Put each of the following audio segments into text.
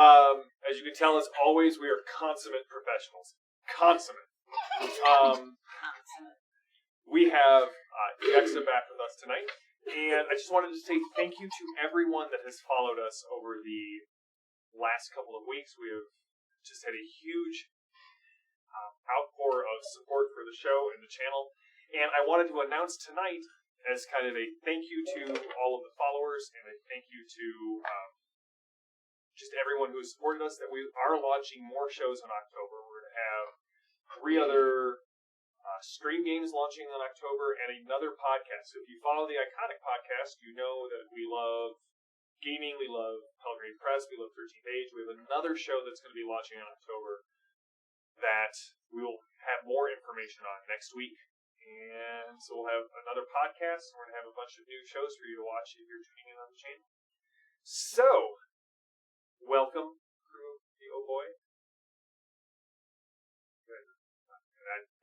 As you can tell, as always, we are consummate professionals. Consummate. We have Jexa back with us tonight, and I just wanted to say thank you to everyone that has followed us over the last couple of weeks. We have just had a huge outpour of support for the show and the channel, and I wanted to announce tonight as kind of a thank you to all of the followers and a thank you to just everyone who has supported us that we are launching more shows in October. We're going to have 3 other stream games launching in October and another podcast. So if you follow the Iconic podcast, you know that we love gaming, we love Pelgrane Press, we love 13th Age. We have another show that's going to be launching in October that we will have more information on next week. And so we'll have another podcast. We're going to have a bunch of new shows for you to watch if you're tuning in on the channel. So, welcome, crew of the Oh Boii.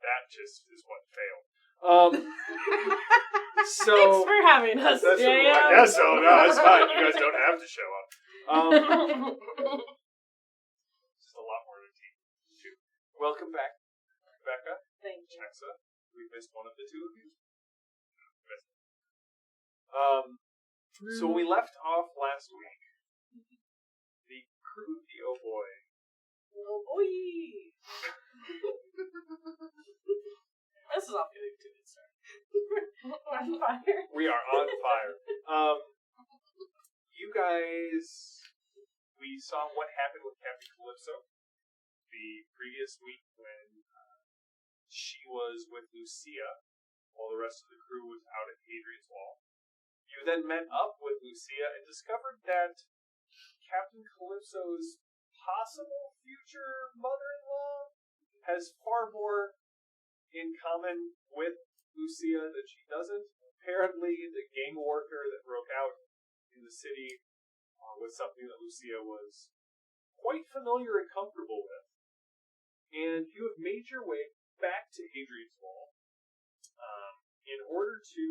That just is what failed. So thanks for having us, Jay. I guess so. No, it's fine. You guys don't have to show up. Just a lot more routine, too. Welcome back, Rebecca. Thank you. Jexa. We missed one of the two of you. So when we left off last week, the crew of the Oh Boii. Oh boy! This is off getting too good start. We're on fire. We are on fire. You guys, we saw what happened with Captain Calypso the previous week when she was with Lucia while the rest of the crew was out at Hadrian's Wall. You then met up with Lucia and discovered that Captain Calypso's possible future mother-in-law has far more in common with Lucia than she doesn't. Apparently, the gang warfare that broke out in the city was something that Lucia was quite familiar and comfortable with. And you have made your way back to Hadrian's Wall in order to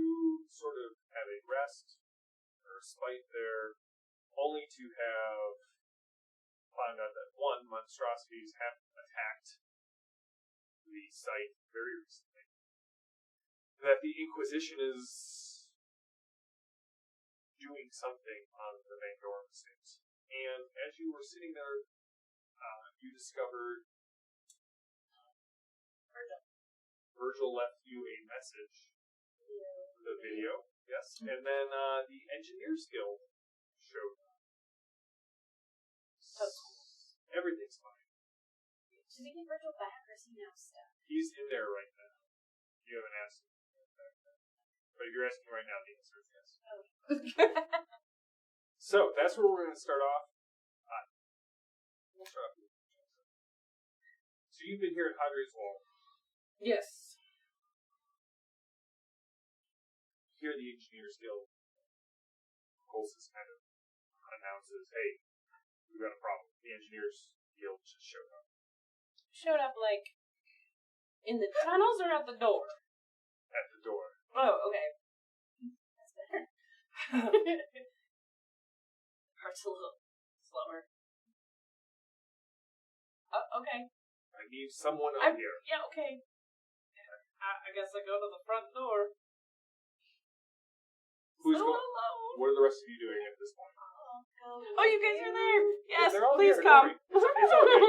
sort of have a rest or respite there, only to have found out that, one, monstrosities have attacked the site very recently, that the Inquisition is doing something on the Mandor estate. And as you were sitting there, you discovered Virgil left you a message, the video, yes, and then the Engineers Guild showed up. Everything's fine. Did we get Virgil back, or is he now stuck? He's in there right now. You haven't asked him. But if you're asking right now, the answer is yes. Oh. So, that's where we're going to start off. We'll start off with Jexa. So you've been here at Hadrian's Wall. Yes. Here the Engineers Guild, Colsus kind of announces, hey, we've got a problem. The Engineers Guild just showed up. Showed up, like, in the tunnels or at the door? At the door. Oh, okay. That's better. Heart's a little slower. Okay. I need someone up here. Yeah, okay. I guess I go to the front door. Who's so going? alone. What are the rest of you doing at this point? Oh, you guys are there. Yes, they're all please here, come. It's okay.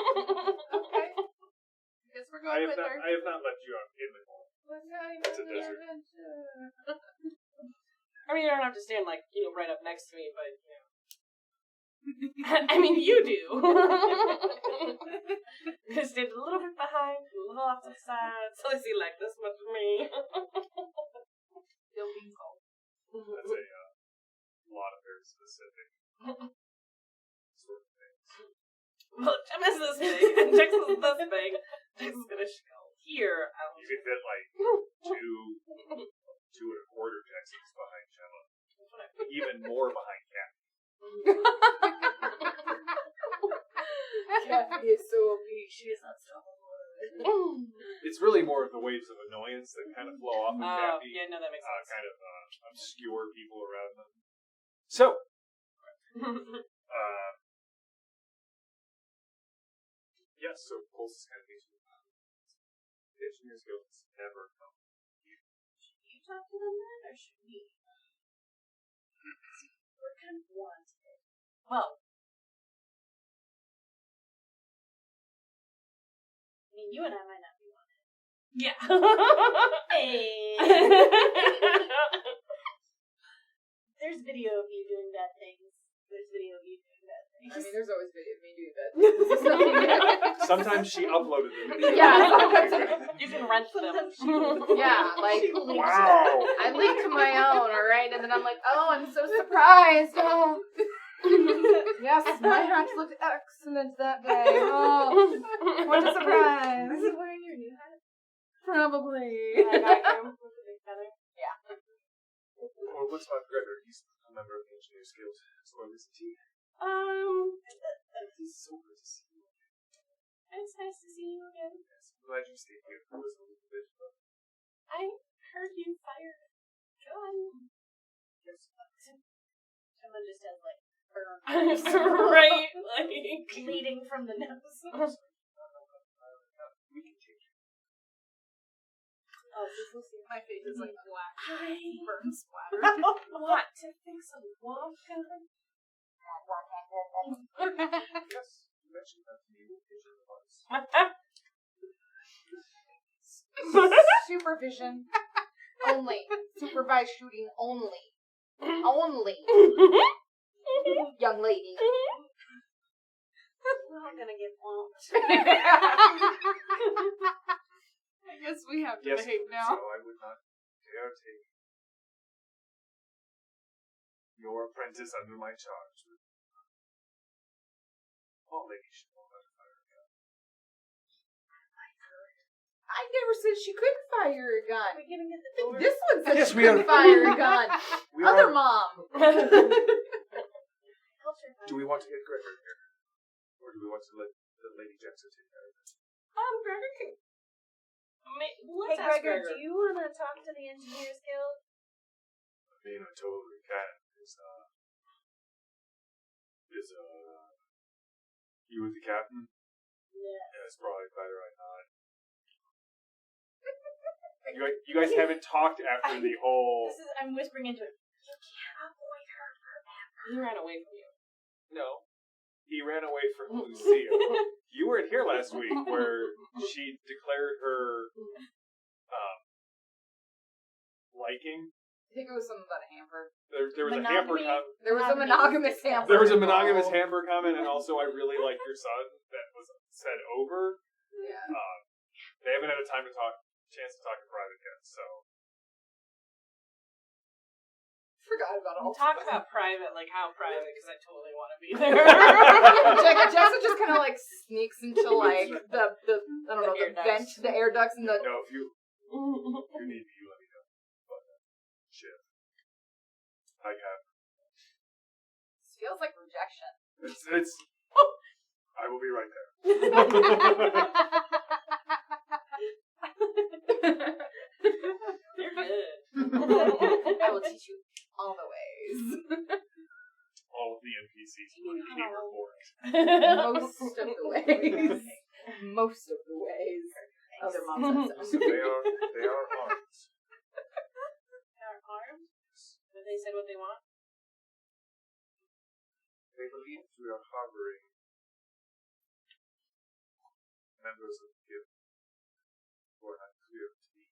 Okay. I guess we're going with her. I have not left you out in the hall. It's a desert. I mean, you don't have to stand, like, right up next to me, but, I mean, you do. You stand a little bit behind, a little off to the side, so I see, like, this much of me. Still being cold. That's a lot of very specific sort of things. Well, Jim is this big, and Jexa's this big. Jexa's gonna go here. You could fit, like, 2 2.25 Jexas behind Gemma. Even more behind Cat. Kathy is so OP. She is unstoppable. It's really more of the waves of annoyance that kind of flow off of Kathy. Yeah, no, that makes sense. Kind of obscure people around them. So, Yes, so Pulse is kind of patient. The Engineers Guild has never come. Should you talk to them then, or should we? We're kind of wanted. Well, I mean, you and I might not be wanted. Yeah. Hey. There's video of you doing bad things. There's video of you doing bad things. I mean, there's always video of me doing that. This is nothing new. Sometimes she uploaded them. Yeah. You can rent them. Yeah, like, Wow. I linked my own, alright? And then I'm like, oh, I'm so surprised. Oh. Yes, my hat looked excellent that day. Oh, what a surprise. Is it wearing your new hat? Probably. I got him with the big feather. Yeah. Well, what's my Gregor? He's a member of the Engineers Guild. So is he? He's so good to see you. It's nice to see you again. Yes, I'm glad you stayed here for this a little bit. But I heard you fired a gun. yes. Someone just has like burns. Right, like bleeding from the nose. We can change it. Oh, this will see. My face is like black. I Burn splatter. want to fix a wall gun. Yes, you mentioned that to me. We'll change it once. Supervision. Only. Supervised shooting only. Only. Young lady. We're all gonna get whomped. I guess we have to Yes, behave so now. I would not dare take your apprentice under my charge. All ladies should know how to fire a gun. I never said she couldn't fire a gun. We're gonna get the door. This one said Yes, she we couldn't are. fire a gun. We Other are, mom. do we want to get Gregor here? Or do we want to let the Lady Jexa take care of it? Gregor can. Hey, Let's ask Gregor, Gregor. do you want to talk to the Engineers Guild? I mean, I totally can. You with the captain? Yeah. Yeah, it's probably better I not. You guys haven't talked after the whole... I'm whispering into it. You can't avoid her forever. He ran away from you. No. He ran away from Lucia. You weren't here last week where she declared her liking. I think it was something about a hamper. There was a hamper comment. There was a monogamous hamper. There was a monogamous hamper comment, and also I really like your son that was said over. Yeah. They haven't had a chance to talk in private yet, so. Forgot about all. Talk about private, like how private, because I totally want to be there. Jexa just kind of like sneaks into like the I don't know, air the vent, ducts. the air ducts, and the. No, if you need me, you let me know. But shit, I have. This feels like rejection. It's. I will be right there. You're good. I will teach you all the ways. All of the NPCs will need report. Most of the ways. Most of the ways. Other mom says so. They are armed. Our arms? Have they said what they want? They believe we are harboring members of the guild who are not clear to me.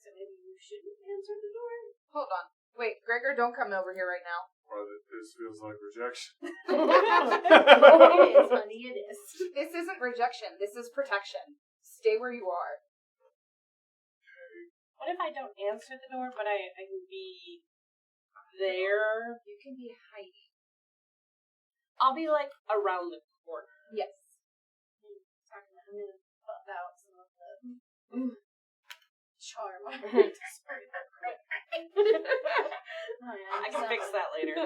So maybe you shouldn't answer the door? Hold on. Wait, Gregor, don't come over here right now. Or that this feels like rejection. It is, honey, it is. This isn't rejection. This is protection. Stay where you are. What if I don't answer the door, but I can be there? You can be hiding. I'll be like around the corner. Yes. I'm gonna buff out some of the charm. I can fix that later. I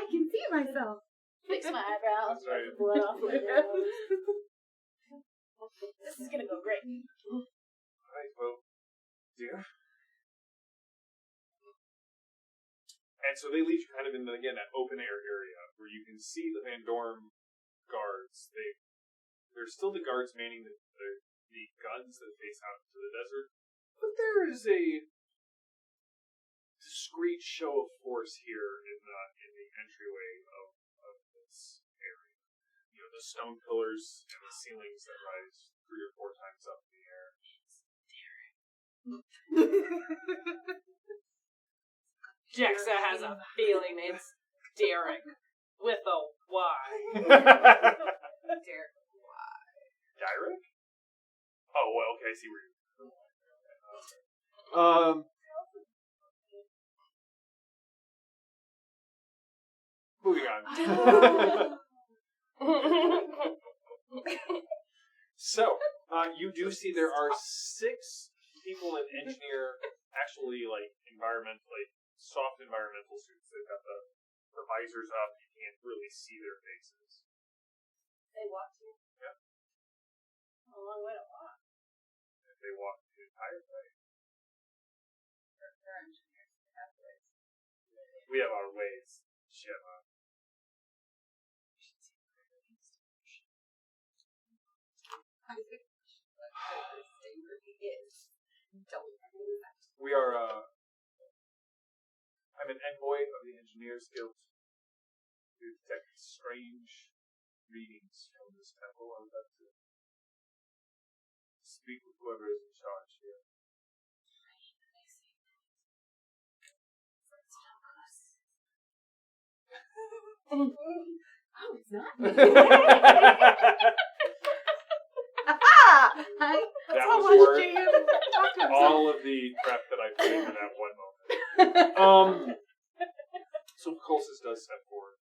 can see myself. Fix my eyebrows. That's right. Blood off my nose. This is gonna go great. Alright, well, dear. And so they lead you kind of in, again, that open air area where where you can see the Van Dorm guards. They're still the guards manning the guns that face out into the desert, but there is a discreet show of force here in the entryway of this area. You know, the stone pillars and the ceilings that rise 3 or 4 times up in the air. Jexa has a feeling it's Derek with a Y. Derek. Derek? Oh, well, okay, I see where you're moving on. So, you do see there are 6 people in engineer, actually, like, soft environmental suits. They've got the visors up. You can't really see their faces. They walk to you? Yeah. A long way to walk. If they walk the entire way. They're engineers. They have ways. We have our ways, Shema. We are, I'm an envoy of the Engineers Guild. We detect strange readings from this temple. I'm about to speak with whoever is in charge here. Oh, it's not. That was worth all of the prep that I put into that one moment. So Colsus does step forward.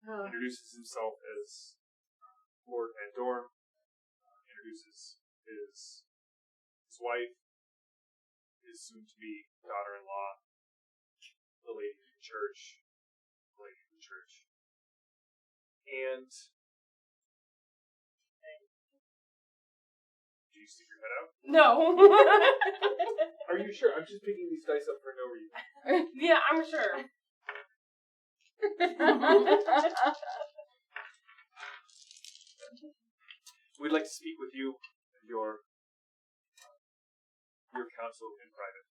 Introduces himself as Lord Van Dorm. Introduces his wife, his soon-to-be daughter-in-law, the lady in the church. And do you stick your head out? No. Are you sure? I'm just picking these dice up for no reason. Yeah, I'm sure. We'd like to speak with you and your counsel in private.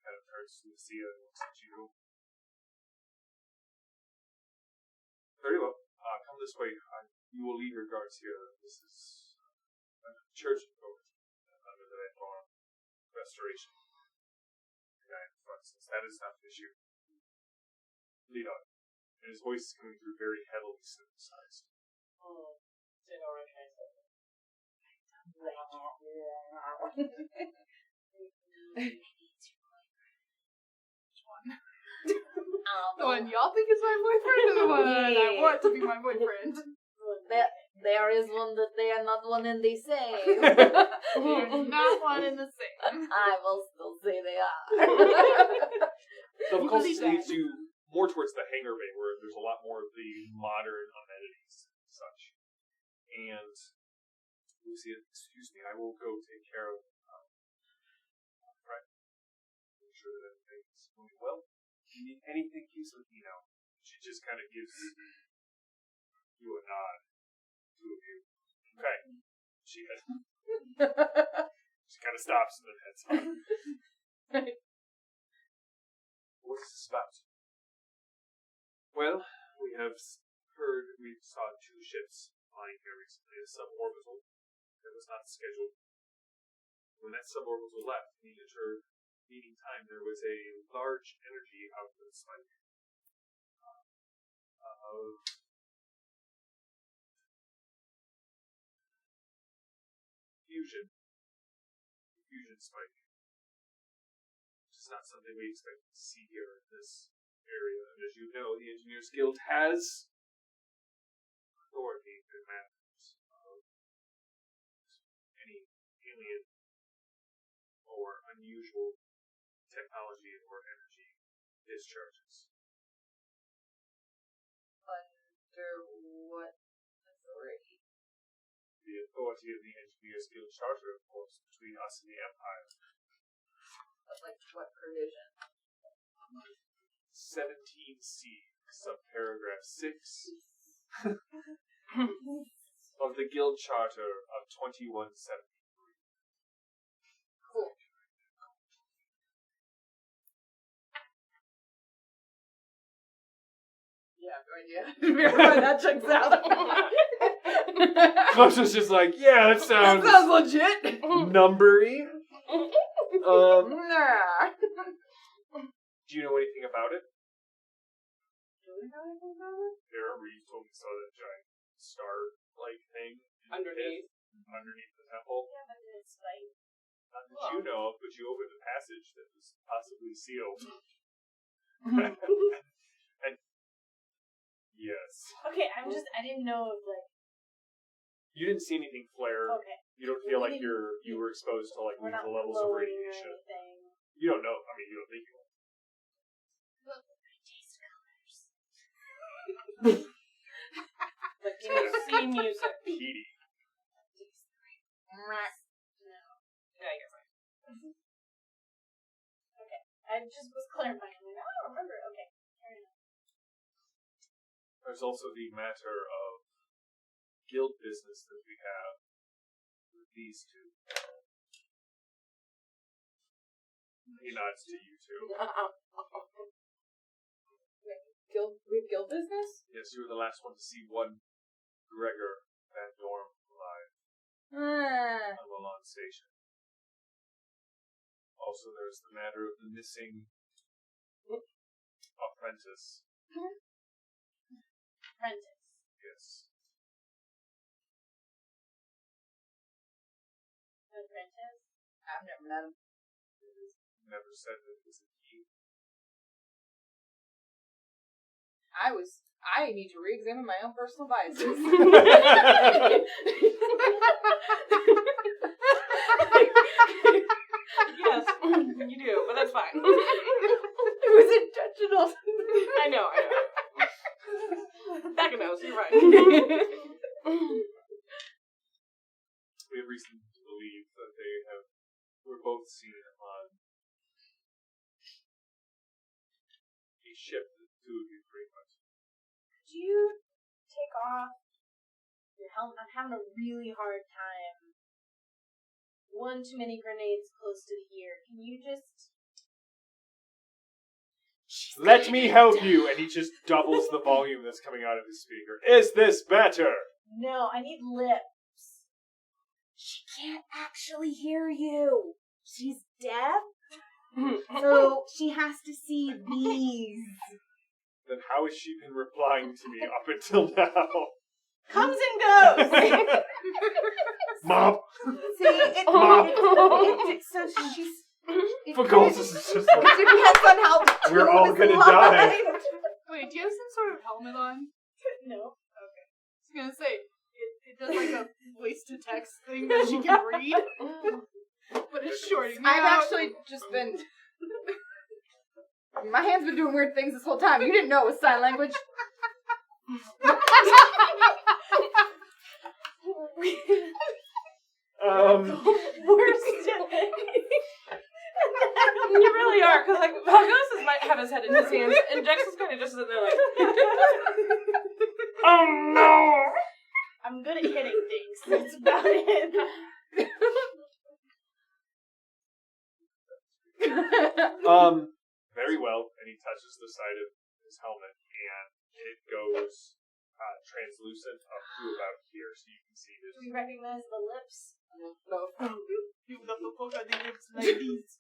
Kind of turns to Lucia and looks at you. Very well. Come this way. You will leave your guards here. This is a church authority under the Van Dorm restoration. The guy in front, since that is not the issue. Lead on. And his voice is coming through very heavily synthesized. Oh, they don't recognize that. The one y'all think is my boyfriend, or the one I want to be my boyfriend? There is one that they are not one and the same. They're not one and the same. I will still say they are. So of course, it leads you more towards the hangar bay, where there's a lot more of the modern amenities and such. And Lucia, excuse me, I will go take care of right. Make sure that everything's going well. If you need anything, please let me know. She just kind of gives you a nod. 2 of you. Okay. She kind of stops and then heads on. What is this about? Well, we have heard we saw 2 ships flying here recently, a suborbital that was not scheduled. When that suborbital left, meeting time, there was a large energy output spike of fusion spike. Which is not something we expect to see here in this area. And as you know, the Engineers Guild has authority in matters of any alien or unusual technology or energy discharges. Under what authority? The authority of the Engineers Guild Charter, of course, between us and the Empire. But like what provision? 17C, subparagraph 6 of the Guild Charter of 2173. Cool. Yeah, no idea. Remember that checks out. Calypso's just like, yeah, that sounds legit. numbery. Nah. Do you know anything about it? Do we know anything about it? Remember you told me saw that giant star-like thing Underneath. underneath the temple? Yeah, but did it spike? Not that you know of, but you opened a passage that was possibly sealed. And yes. Okay, I didn't know if, like, You didn't see anything flare. okay. You don't feel like you were exposed to like We're not lethal levels of glowing or radiation. anything. You don't know. I mean, you don't think you will. Taste colors. Like, you know, see music. Petey. No. Yeah, I guess I. Okay. I just was clarifying. I'm like, I don't remember. Okay. Fair enough. There's also the matter of guild business that we have with these two. He nods to you two. We have guild business? Yes, you were the last one to see one Gregor Van Dorm alive on Milan Station. Also, there's the matter of the missing apprentice. Apprentice. Yes. Apprentice? I've never met him. Never said that it was a key. I need to re-examine my own personal biases. Yes, you do, but that's fine. It was intentional. I know. Becca knows, you're right. We have reason to believe that were both seen on a ship that the two of you frequent. Could you take off your helmet? I'm having a really hard time. One too many grenades close to the ear. Can you just... Let me help you! And he just doubles the volume that's coming out of his speaker. Is this better? No, I need lips. She can't actually hear you. She's deaf. So she has to see these. Then how has she been replying to me up until now? Comes and goes! Mom! See, Mom! so she's... For God's sake, it's just It depends on how the we're tube all is gonna lined. die. Wait, do you have some sort of helmet on? No. I was gonna say, it does like a voice to text thing that she can read. But it's shorting me I've out. actually just been... My hand's been doing weird things this whole time. You didn't know it was sign language. Worst day. You really are, because like Valgos might have his head in his hands, and Jexa's kind of just sitting there like, oh no! I'm good at hitting things. That's about it. Very well. And he touches the side of his helmet, and it goes translucent up to about here, so you can see Do this. we recognize the lips? You got the poke on the lips like these.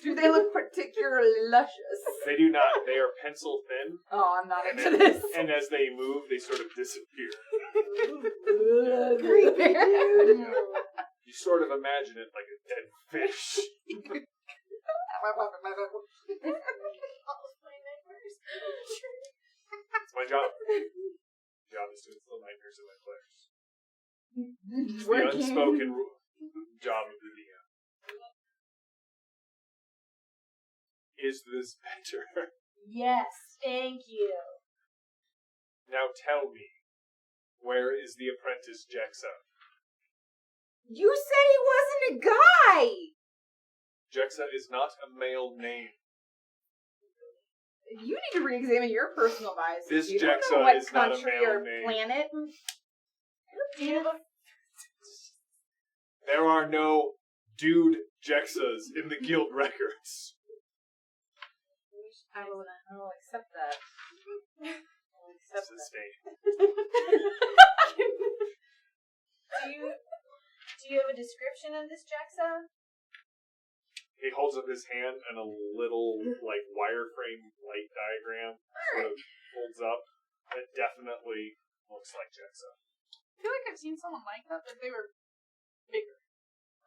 Do they look particularly luscious? They do not. They are pencil thin, Oh, I'm not and, into this. and as they move, they sort of disappear. Creepy. You sort of imagine it like a dead fish. It's my job. My job is to instill nightmares in my players. It's the unspoken job of the DM. Is this better? Yes, thank you. Now tell me, where is the apprentice Jexa? You said he wasn't a guy. Jexa is not a male name. You need to re-examine your personal biases. This You don't know Jexa what is not a country male or name. planet. There are no dude Jexas in the guild records. I will accept that. This is fake. Do you have a description of this Jexa? He holds up his hand and a little, like, wireframe light diagram sort of folds up. It definitely looks like Jexa. I feel like I've seen someone like that, but they were bigger.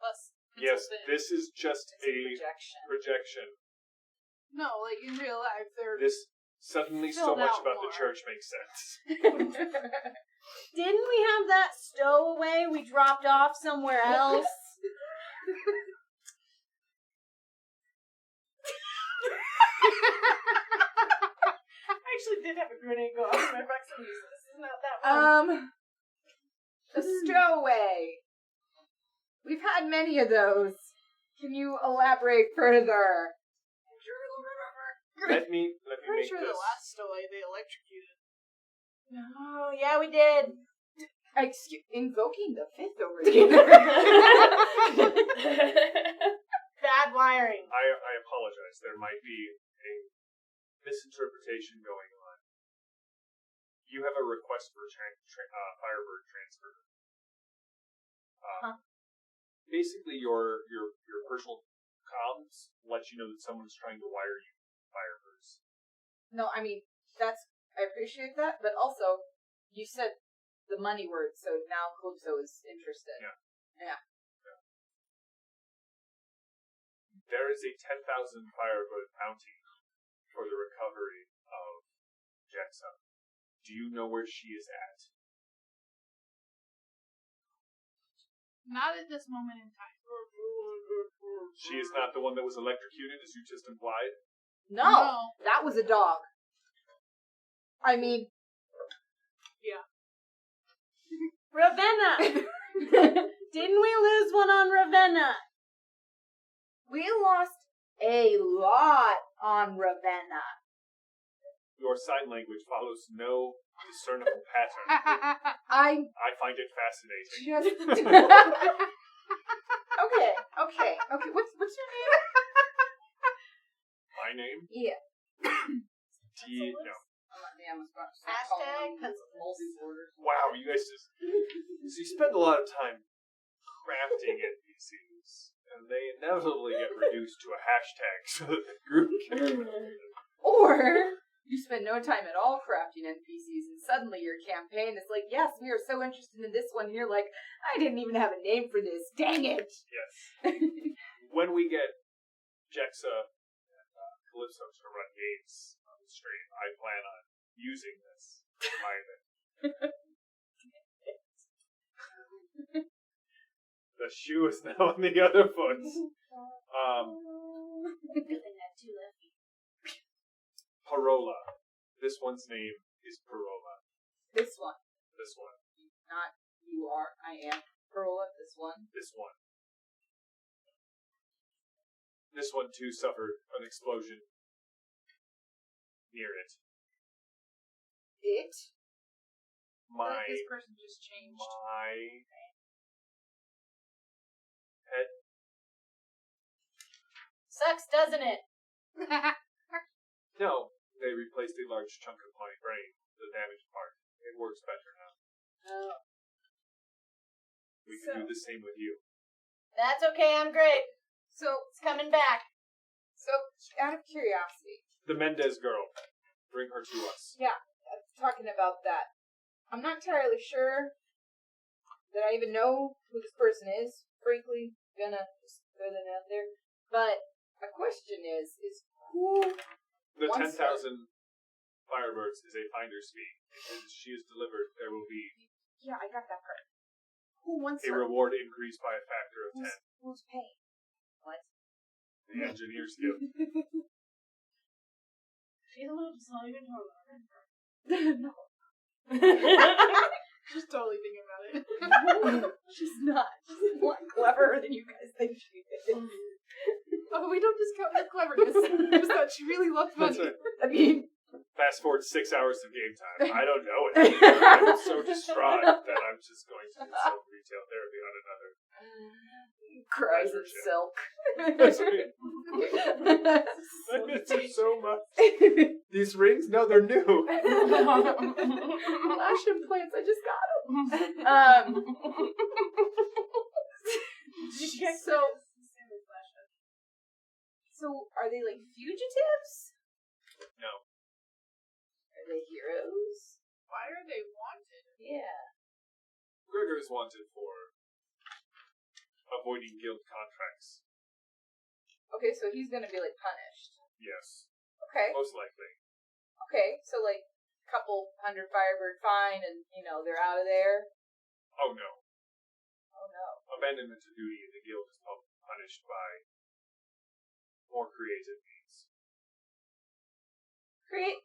Less. Yes, thin. this is just It's a projection. projection. No, like in real life, they're. This suddenly so Filled much out about the more. church makes sense. Didn't we have that stowaway we dropped off somewhere else? I actually did have a grenade go off in my proximity, so this is not that one. A stowaway. We've had many of those. Can you elaborate further? Let me Pretty make sure this. the last stowaway they electrocuted. Oh, yeah, we did. Invoking the fifth over here. Bad wiring. I apologize. There might be a misinterpretation going on. You have a request for Firebird transfer. Basically, your personal comms let you know that someone's trying to wire you Firebirds. No, I mean, I appreciate that, but also, you said the money word, so now Calypso is interested. Yeah. There is a 10,000 Firebird bounty for the recovery of Jexa. Do you know where she is at? Not at this moment in time. She is not the one that was electrocuted, as you just implied? No, that was a dog. I mean, Ravenna! Didn't we lose one on Ravenna? we lost a lot on Ravenna. Your sign language follows no discernible pattern. I I find it fascinating. just... Okay. What's your name? My name? Yeah. No. Hashtag Wow, you guys just... So you spend a lot of time crafting NPCs, and they inevitably get reduced to a hashtag so that the group can... Or you spend no time at all crafting NPCs, and suddenly your campaign is like, yes, we are so interested in this one. And you're like, I didn't even have a name for this. Dang it! Yes. When we get Jexa and Calypso to run games on the stream, I plan on using this for my event. The shoe is now on the other foot. Parola. This one's name is Parola. This one. This one. Not you are, I am. Pearla, this one. This one. This one, too, suffered an explosion near it. It? My This person just changed. pet. Sucks, doesn't it? No, they replaced a large chunk of my brain, the damaged part. It works better now. Oh. We can do the same with you. That's okay, I'm great. So, It's coming back. out of curiosity, The Mendez girl. Bring her to us. talking about that, I'm not entirely sure that I even know who this person is. Frankly, gonna just throw that out there. But my question is who The Once 10,000 Firebirds is a finder's fee. As she is delivered, there will be Yeah, I got that part. Who wants a her? reward increase by a factor of 10. Who's paying? What? The Engineers Guild. She's a little disappointed. No, She's totally thinking about it. she's not. She's more clever than you guys think she is. Oh, we don't discount her cleverness. Just that she really loved money. That's right. I mean, Fast forward 6 hours of game time. I don't know it. I'm so distraught that I'm just going to do some retail therapy on another. cries of Pleasure silk. That's right. I miss her so much. These rings? No, they're new. Lash implants, I just got them. So are they like fugitives? No. Are they heroes? Why are they wanted? Yeah. Gregor is wanted for avoiding guild contracts. Okay, so he's gonna be like punished. Yes. Okay. Most likely. Okay, so like a couple hundred Firebird fine and, you know, they're out of there. Oh no. Oh no. Abandonment to duty in the guild is punished by more creative means. Creative,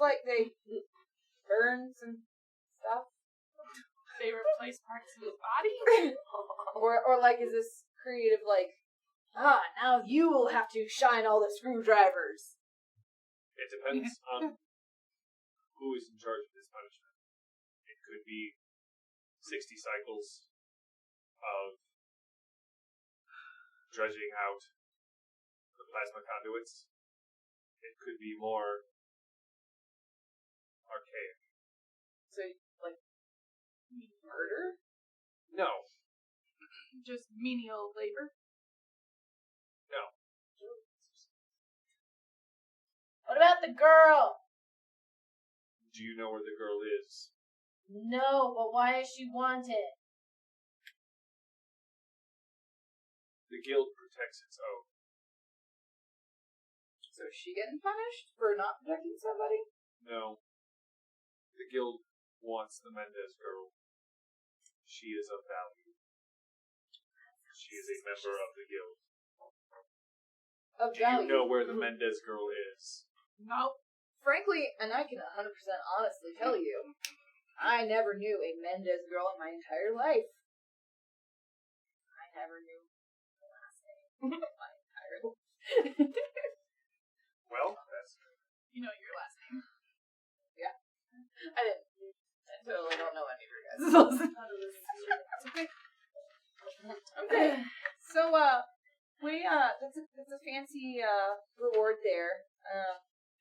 like they burn some stuff, They replace parts of his body? or like is this creative like, now you will have to shine all the screwdrivers. It depends on who is in charge of this punishment. It could be 60 cycles of dredging out the plasma conduits. It could be more archaic. So like murder? No. Just menial labor? No. What about the girl? Do you know where the girl is? No, but why is she wanted? The guild protects its own. So is she getting punished for not protecting somebody? No. The guild wants the Mendez girl. She is of value. She is a member of the guild. Of Do value. you know where the Mendez girl is? No. Frankly, and I can 100% honestly tell you, I never knew a Mendez girl in my entire life. I never knew the last name in my entire life. Well, that's You know your last name. I didn't. I totally don't know any of your guys' Okay. Okay. So, that's a fancy, reward there.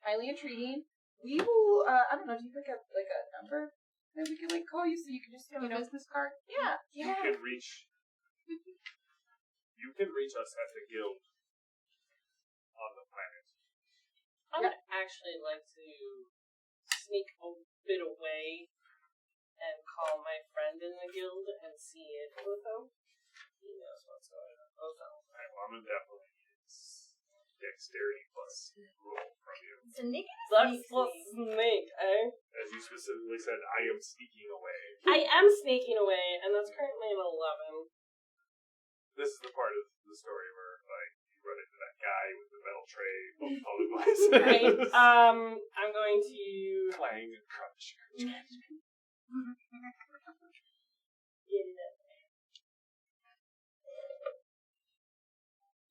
Highly intriguing. We will, I don't know, do you pick up, like, a number that we could, like, call you so you can just, You have a business card? Yeah. You can reach us at the guild on the planet. I would actually like to sneak a bit away and call my friend in the guild and see if Otho. He knows what's going on. Otho. Alright, well, I'm gonna definitely use dexterity plus roll from you. That's plus snake, eh? As you specifically said, I am sneaking away. I am sneaking away, and that's currently an 11. This is the part of the story where, like, you run into that guy with the metal tray full of colored glasses. Right. I'm going to Clang and crunch. get it up.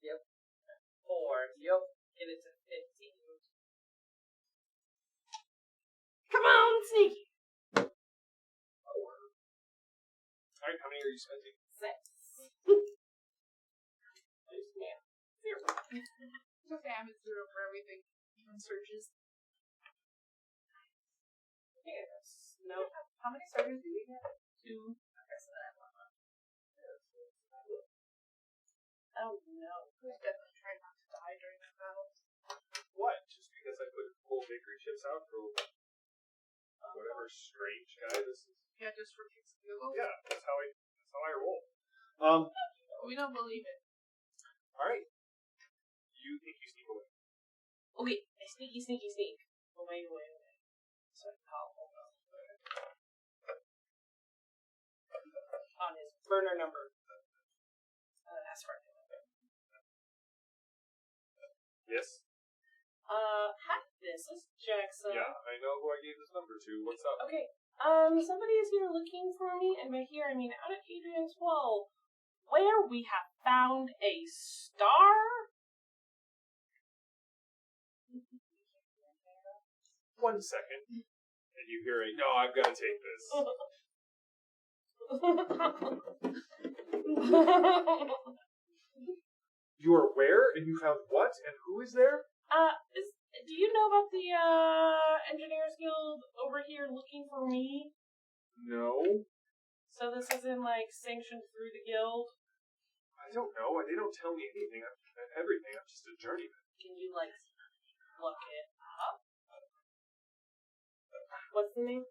Yep. 4. Yep. Get it to 15. Come on, sneaky. 4. Alright, how many are you spending? 6. Yeah. 0. It's okay, I'm at 0 for everything. Even searches. Yes. No. How many starters do we get? 2. Okay, so then I have one left. Oh no. Who's definitely trying not to die during that battle? What? Just because I put full bakery chips out for whatever strange guy this is? Yeah, just for kicks and giggles? Yeah, that's how I roll. We don't believe it. Alright. You think you sneak away? Okay, I sneak. Away. So I can call Otho. On his burner number. That's right. Yes? Hi, this is Jexa. Yeah, I know who I gave this number to. What's up? Okay, Somebody is here looking for me, and by here I mean out at Adrian's Wall, where we have found a star? 1 second. And you hear no, I've got to take this. You are where? And you found what? And who is there? Do you know about the, Engineers Guild over here looking for me? No. So this isn't, like, sanctioned through the guild? I don't know. They don't tell me anything. Everything. I'm just a journeyman. Can you, like, look it up? What's the name?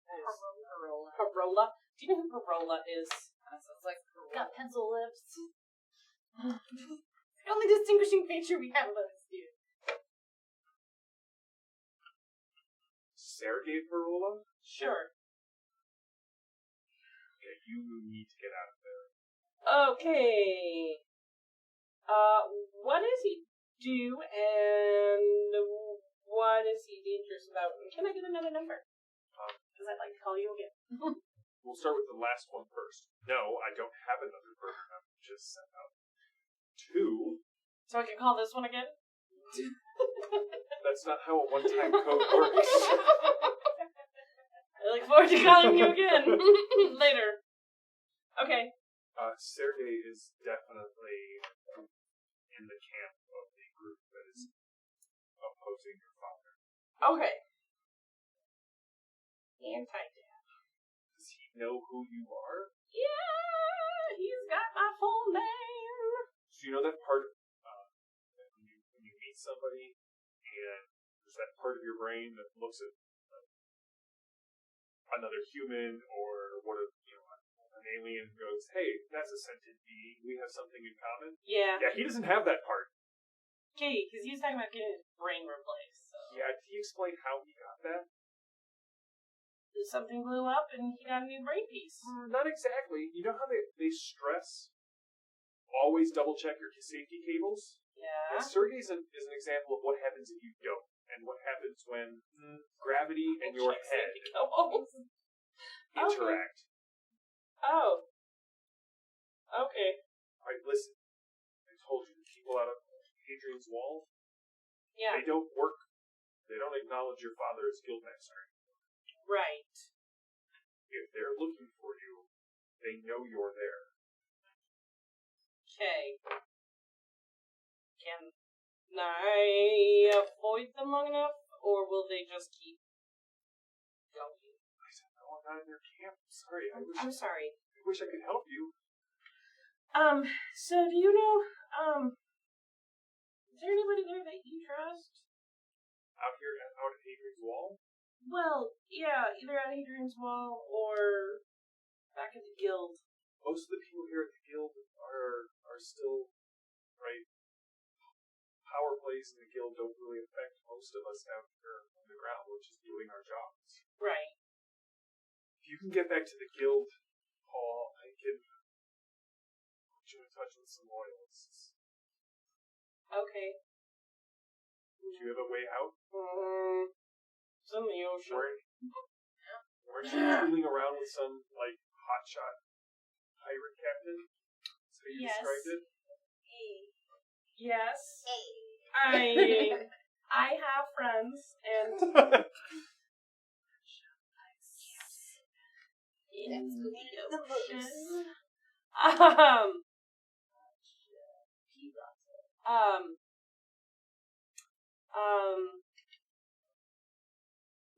Parola. Do you know who Parola is? That sounds like Got pencil lips. The only distinguishing feature we have about this dude. Sergei Parola? Sure. Okay, you need to get out of there. Okay. What does he do, and what is he dangerous about? Can I get another number? Because I'd like to call you again. We'll start with the last one first. No, I don't have another burger. I'm just sent out 2. So I can call this one again? That's not how a one-time code works. I look forward to calling you again later. Okay. Sergei is definitely in the camp of the group that is opposing your father. Okay. Anti-dad. Does he know who you are? Yeah, he's got my full name. So you know that part that when you meet somebody and there's that part of your brain that looks at another human or an alien and goes, hey, that's a sentient being. We have something in common. Yeah. Yeah, he doesn't have that part. Okay, because he was talking about getting his brain replaced. So. Yeah, did he explain how he got that? Something blew up and he got a new brain piece. Not exactly. You know how they stress always double check your safety cables? Yeah. Sergei's is an example of what happens if you don't, and what happens when gravity and your head interact. Oh. Okay. Alright, listen. I told you, the people out of Hadrian's Wall, Yeah. they don't work. They don't acknowledge your father as guildmaster. Right. If they're looking for you, they know you're there. Okay. Can I avoid them long enough, or will they just keep going? I don't know, I'm not in your camp. I'm sorry. I'm sorry. I wish I could help you. So do you know, is there anybody there that you trust? Out at Hadrian's Wall? Well, yeah, either at Hadrian's Wall or back at the guild. Most of the people here at the guild are still, right? Power plays in the guild don't really affect most of us out here on the ground. We're just doing our jobs. Right. If you can get back to the guild, Paul, I can put you in touch with some loyalists. Okay. Do you have a way out? It's in the ocean. Weren't you fooling around with some, hotshot pirate captain? That's how you described it? Yes. Hey. I have friends, and in the ocean.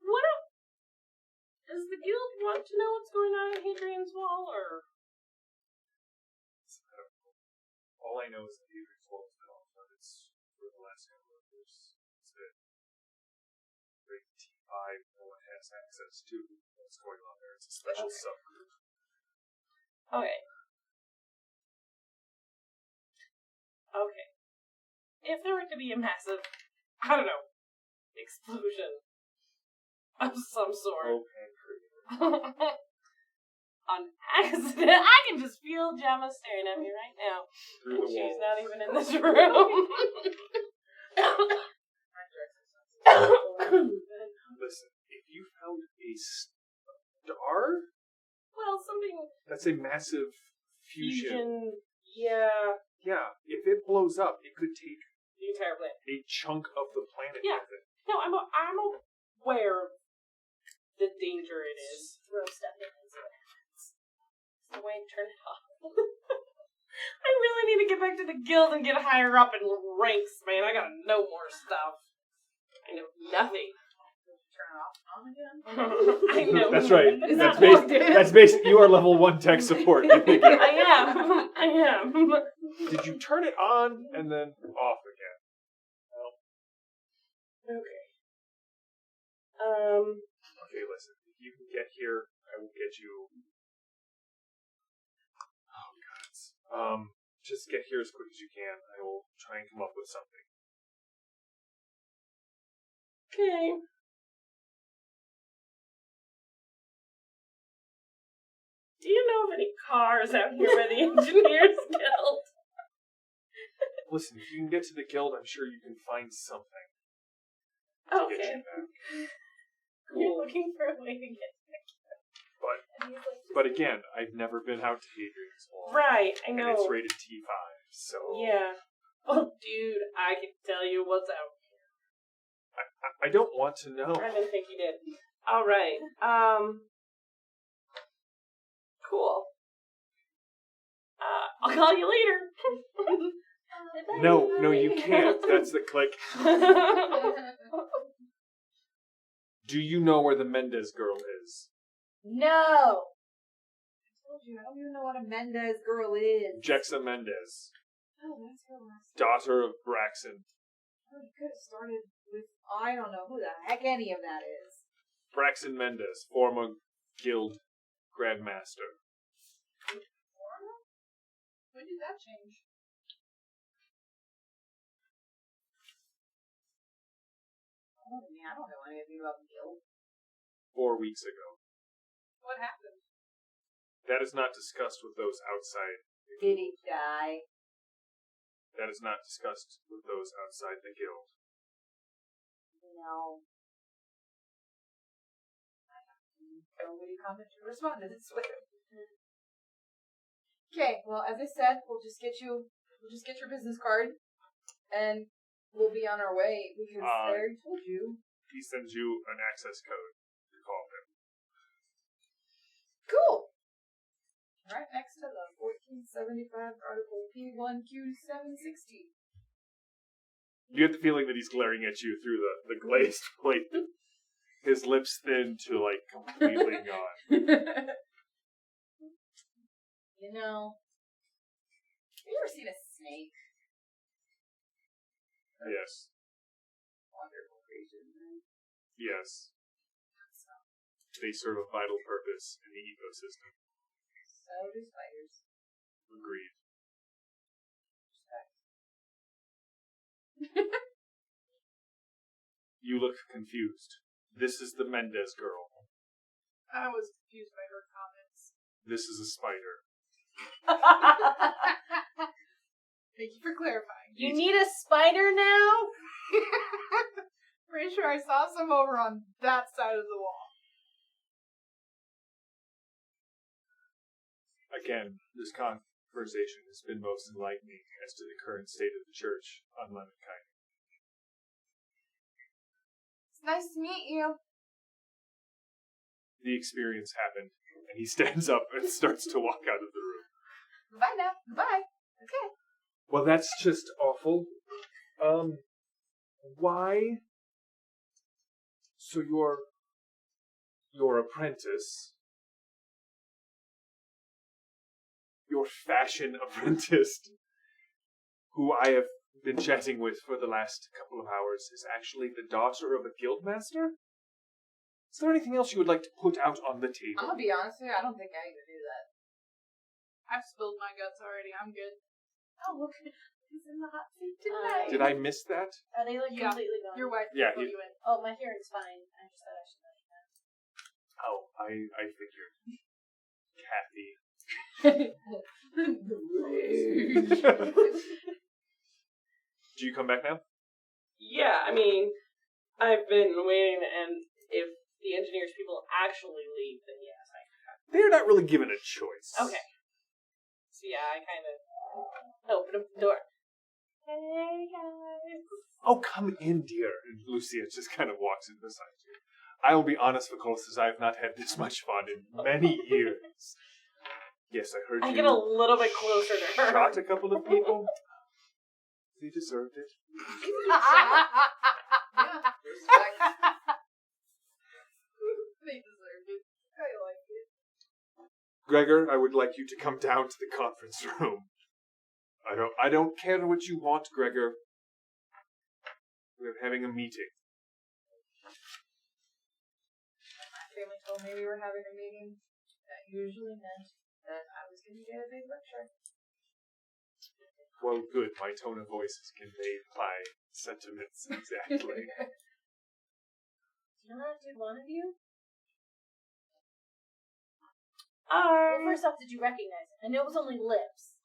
What does the guild want to know what's going on in Hadrian's Wall, or? All I know is that Hadrian's Wall has been off limits for the last couple of years. It's that T5 no one has access to what's going on there. It's a special subgroup. Okay. Okay. If there were to be a massive, I don't know, explosion of some sort. Oh, pancreas. On accident. I can just feel Gemma staring at me right now. Through the She's wall. not even in this room. Listen, if you found a star, That's a massive fusion. Yeah. Yeah, if it blows up, it could take The entire planet. a chunk of the planet Yeah. with it. No, I'm aware of the danger it is. Throw stuff in and see what happens. It's the way to turn it off. I really need to get back to the guild and get higher up in ranks, man. I gotta know more stuff. I know nothing. Turn it off on again. I know. That's right. Not That's basic. You are level 1 tech support. I am. Did you turn it on and then off again? Okay. Okay, listen. If you can get here, I will get you. Oh God. Just get here as quick as you can. I will try and come up with something. Okay. Do you know of any cars out here by the Engineers Guild? Listen, if you can get to the guild, I'm sure you can find something to get Okay. you back. You're looking for a way to get But again, I've never been out to Hadrian's Wall. right. I And know. it's rated T5, so... Yeah. Oh, dude, I can tell you what's out. I don't want to know. I didn't think you did. All right. Cool. I'll call you later. No, you can't. That's the click. Do you know where the Mendez girl is? No! I told you, I don't even know what a Mendez girl is. Jexa Mendez, Oh, that's her last name. daughter of Braxton. Oh, you could have started with, I don't know who the heck any of that is. Braxton Mendez, former guild grandmaster. When did that change? Oh, man, I don't know anything about the guild. 4 weeks ago. What happened? That is not discussed with those outside. Did he die? That is not discussed with those outside the guild. No. Nobody commented or responded. It's weird. Okay, well, as I said, we'll just get your business card, and we'll be on our way because I already told you. He sends you an access code to call him. Cool. Right next to the 1475 article P1Q760. You get the feeling that he's glaring at you through the glazed plate. His lips thin to, like, completely gone. You know, have you ever seen a snake? Yes. Wonderful creature, right? Yes. They serve a vital purpose in the ecosystem. So do spiders. Agreed. Respect. You look confused. This is the Mendez girl. I was confused by her comments. This is a spider. Thank you for clarifying. You need a spider now? Pretty sure I saw some over on that side of the wall. Again, this conversation has been most enlightening as to the current state of the church on Lemmonkind. It's nice to meet you. The experience happened, and he stands up and starts to walk out of the room. Bye now. Bye. Okay. Well, that's just awful. Why? So your apprentice, your fashion apprentice, who I have been chatting with for the last couple of hours, is actually the daughter of a guildmaster? Is there anything else you would like to put out on the I'm table? gonna be honest with you, I don't think I even do that. I've spilled my guts already. I'm good. Oh, look. He's in the hot seat tonight. Did I miss that? Oh, they look Yeah. completely gone. Your wife Yeah, will you- put you in. Oh, my hearing's fine. I just thought I should let you know. Oh, I figured. Kathy. Do you come back now? Yeah, I mean, I've been waiting, and if the engineers people actually leave, then yes, I can. they're not really given a choice. Okay. So yeah, I kind of open up the door. Hey guys. Oh, come in, dear. And Lucia just kind of walks in beside you. I will be honest, Vacolis, I have not had this much fun in many years. Yes, I heard I you get a little bit closer to her. shot a couple of people. They deserved it. They deserved it. I like it. Gregor, I would like you to come down to the conference room. I don't care what you want, Gregor. We're having a meeting. My family told me we were having a meeting. That usually meant that I was going to get a big lecture. Well, good. My tone of voice has conveyed my sentiments exactly. You know that dude wanted you? Um, Well, first off, did you recognize him? I know it was only lips.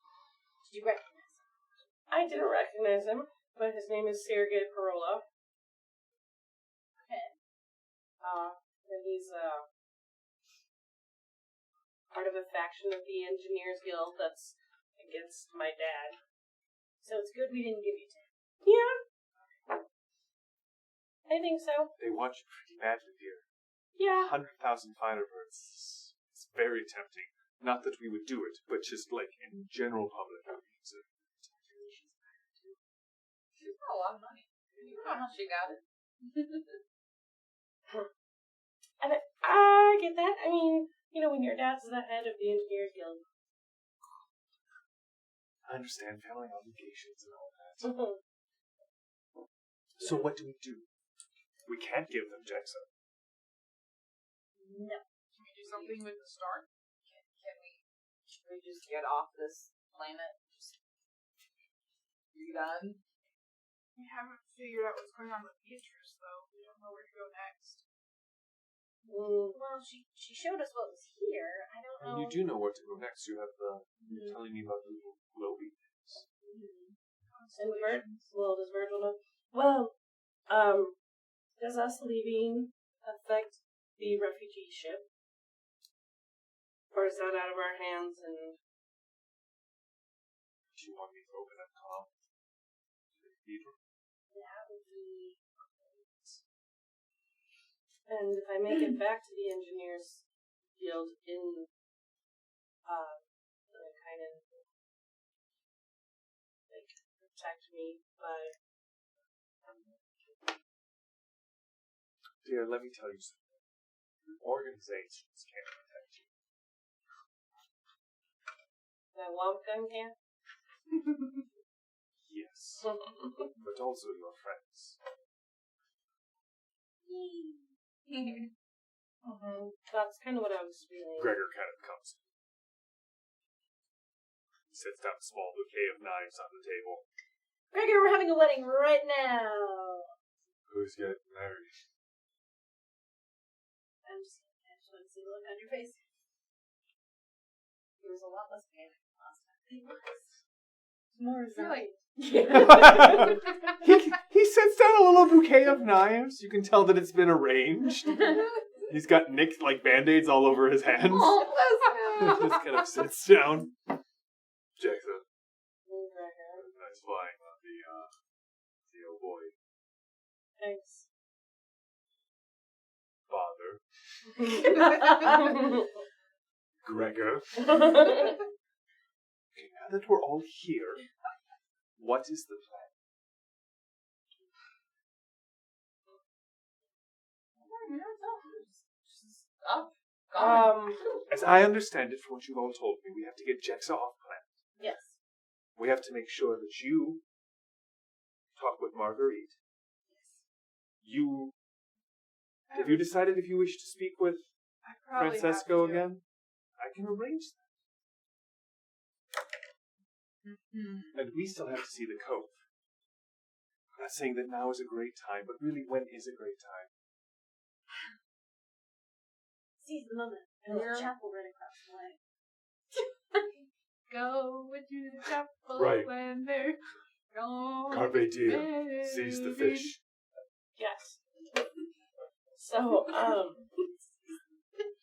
Did you recognize him? I didn't recognize him, but his name is Sergei Parola. Okay. And he's part of a faction of the Engineers Guild that's against my dad. So it's good we didn't give you to him. Yeah. I think so. They want you pretty badly, dear. Yeah. 100,000 firebirds. It's very tempting. Not that we would do it, but just like in general public. She's got a lot of money. You know how she got it. And I get that. I mean, when your dad's the head of the Engineers Guild. I understand family obligations and all that. So what do? We can't give them Jexa. No. Can we do something with the star? Can we just get off this planet? Just be done? We haven't figured out what's going on with Beatrice, though. We don't know where to go next. Well, she showed us what was here. I don't know. And you do know where to go next. You have you're telling me about the little glowy things. And does Virgil know? Well, does us leaving affect the refugee ship? Or is that out of our hands and... Do you want me to open a com? That would be great. And if I make it back to the Engineers Guild in kind of like protect me by Dear, let me tell you something. Organizations can't protect you. my womp gun can. Yes. But also your friends. That's kind of what I was feeling. Gregor kind of comes. He sets down a small bouquet of knives on the table. Gregor, we're having a wedding right now. Who's getting married? I just want to see the look on your face. There was a lot less panic last time. More Really? He sets down a little bouquet of knives. You can tell that it's been arranged. He's got nicked like band-aids all over his hands. Oh, bless He him. just kind of sits down. Jexa, nice flying on the Oh Boii. Thanks. Father. Gregor. Okay, now that we're all here, what is the plan? As I understand it from what you've all told me, we have to get Jexa off planet. Yes. We have to make sure that you talk with Marguerite. Have you decided if you wish to speak with I probably Francesco have to. again? I can arrange that. And we still have to see the cove. I'm not saying that now is a great time, but really, when is a great time? Seize the moment. There's a chapel right across the way. Go into the chapel Right. when they're gone. Carpe diem. Seize the fish. Yes. So,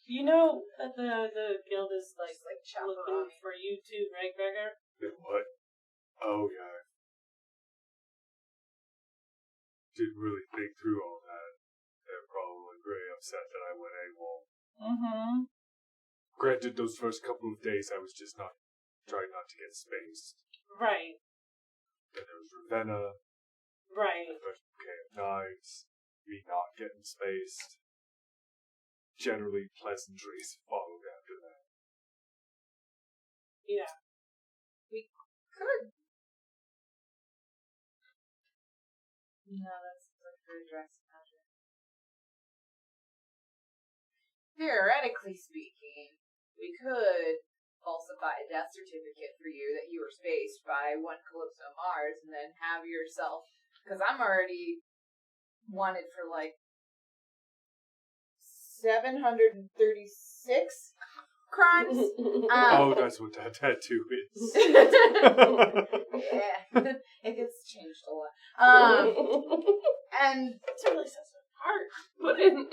You know that the guild is like looking for you too, right, Gregor? What? Oh, yeah. Didn't really think through all that. They're probably very upset that I went AWOL. Mm-hmm. Granted, those first couple of days I was just trying not to get spaced. Right. Then there was Ravenna, Right. the first bouquet of knives, me not getting spaced. Generally, pleasantries followed after that. Yeah. We could. No, that's very drastic measure. Theoretically speaking, we could falsify a death certificate for you that you were spaced by one Calypso Mars, and then have yourself, because I'm already wanted for like 736 crimes. Oh, that's what that tattoo is. Yeah, it gets changed a lot. And It's really sets it apart. But in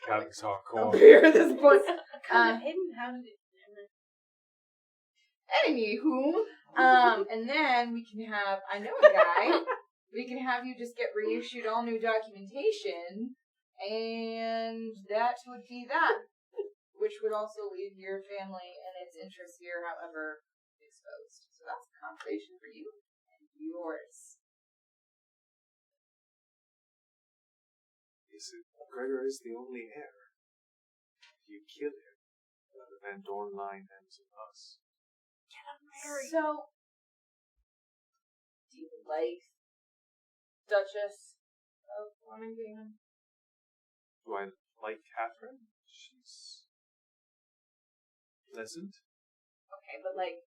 Captain's a hardcore. beer at this point. Kind of hidden. How did it? Anywho, and then we can have, I know a guy, we can have you just get reissued all new documentation, and that would be that. Which would also leave your family and its interests here, however, exposed. So that's a compensation for you and yours. Yes, Gregor is the only heir. If you kill him, the Van Dorn line ends with us. So, do you like Duchess of Flemington? Do I like Catherine? She's pleasant. Okay, but like,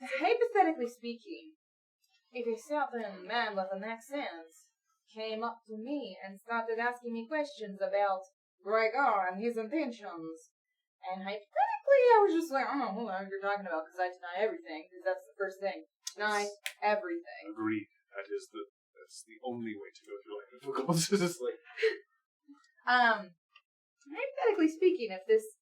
hypothetically speaking, if a certain man with an accent came up to me and started asking me questions about Gregor and his intentions, and hypothetically I was just like, I don't know what you're talking about, because I deny everything, because that's the first thing. Deny everything. Agreed. That's the only way to go through life difficulties. It's like, hypothetically speaking, if this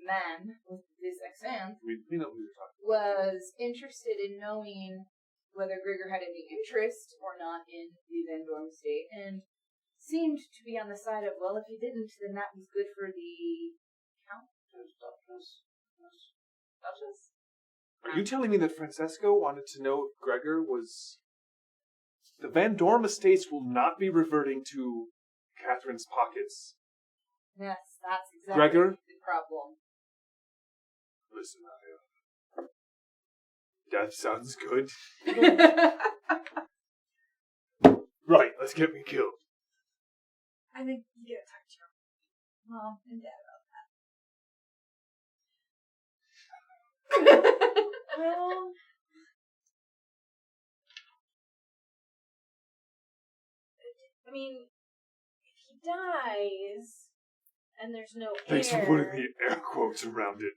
man with this accent we know who you're talking about. was interested in knowing whether Gregor had any interest or not in the Van Dorn estate, and seemed to be on the side of, well, if he didn't, then that was good for the Duchess. Are you telling me that Francesco wanted to know if Gregor was... The Van Dorn estates will not be reverting to Catherine's pockets. Yes, that's exactly Gregor? the problem. Listen, that sounds good. Right, let's get me killed. I think you gotta talk to your mom and dad about that. Well, I mean, if he dies and there's no Thanks for heir, putting the air quotes around it.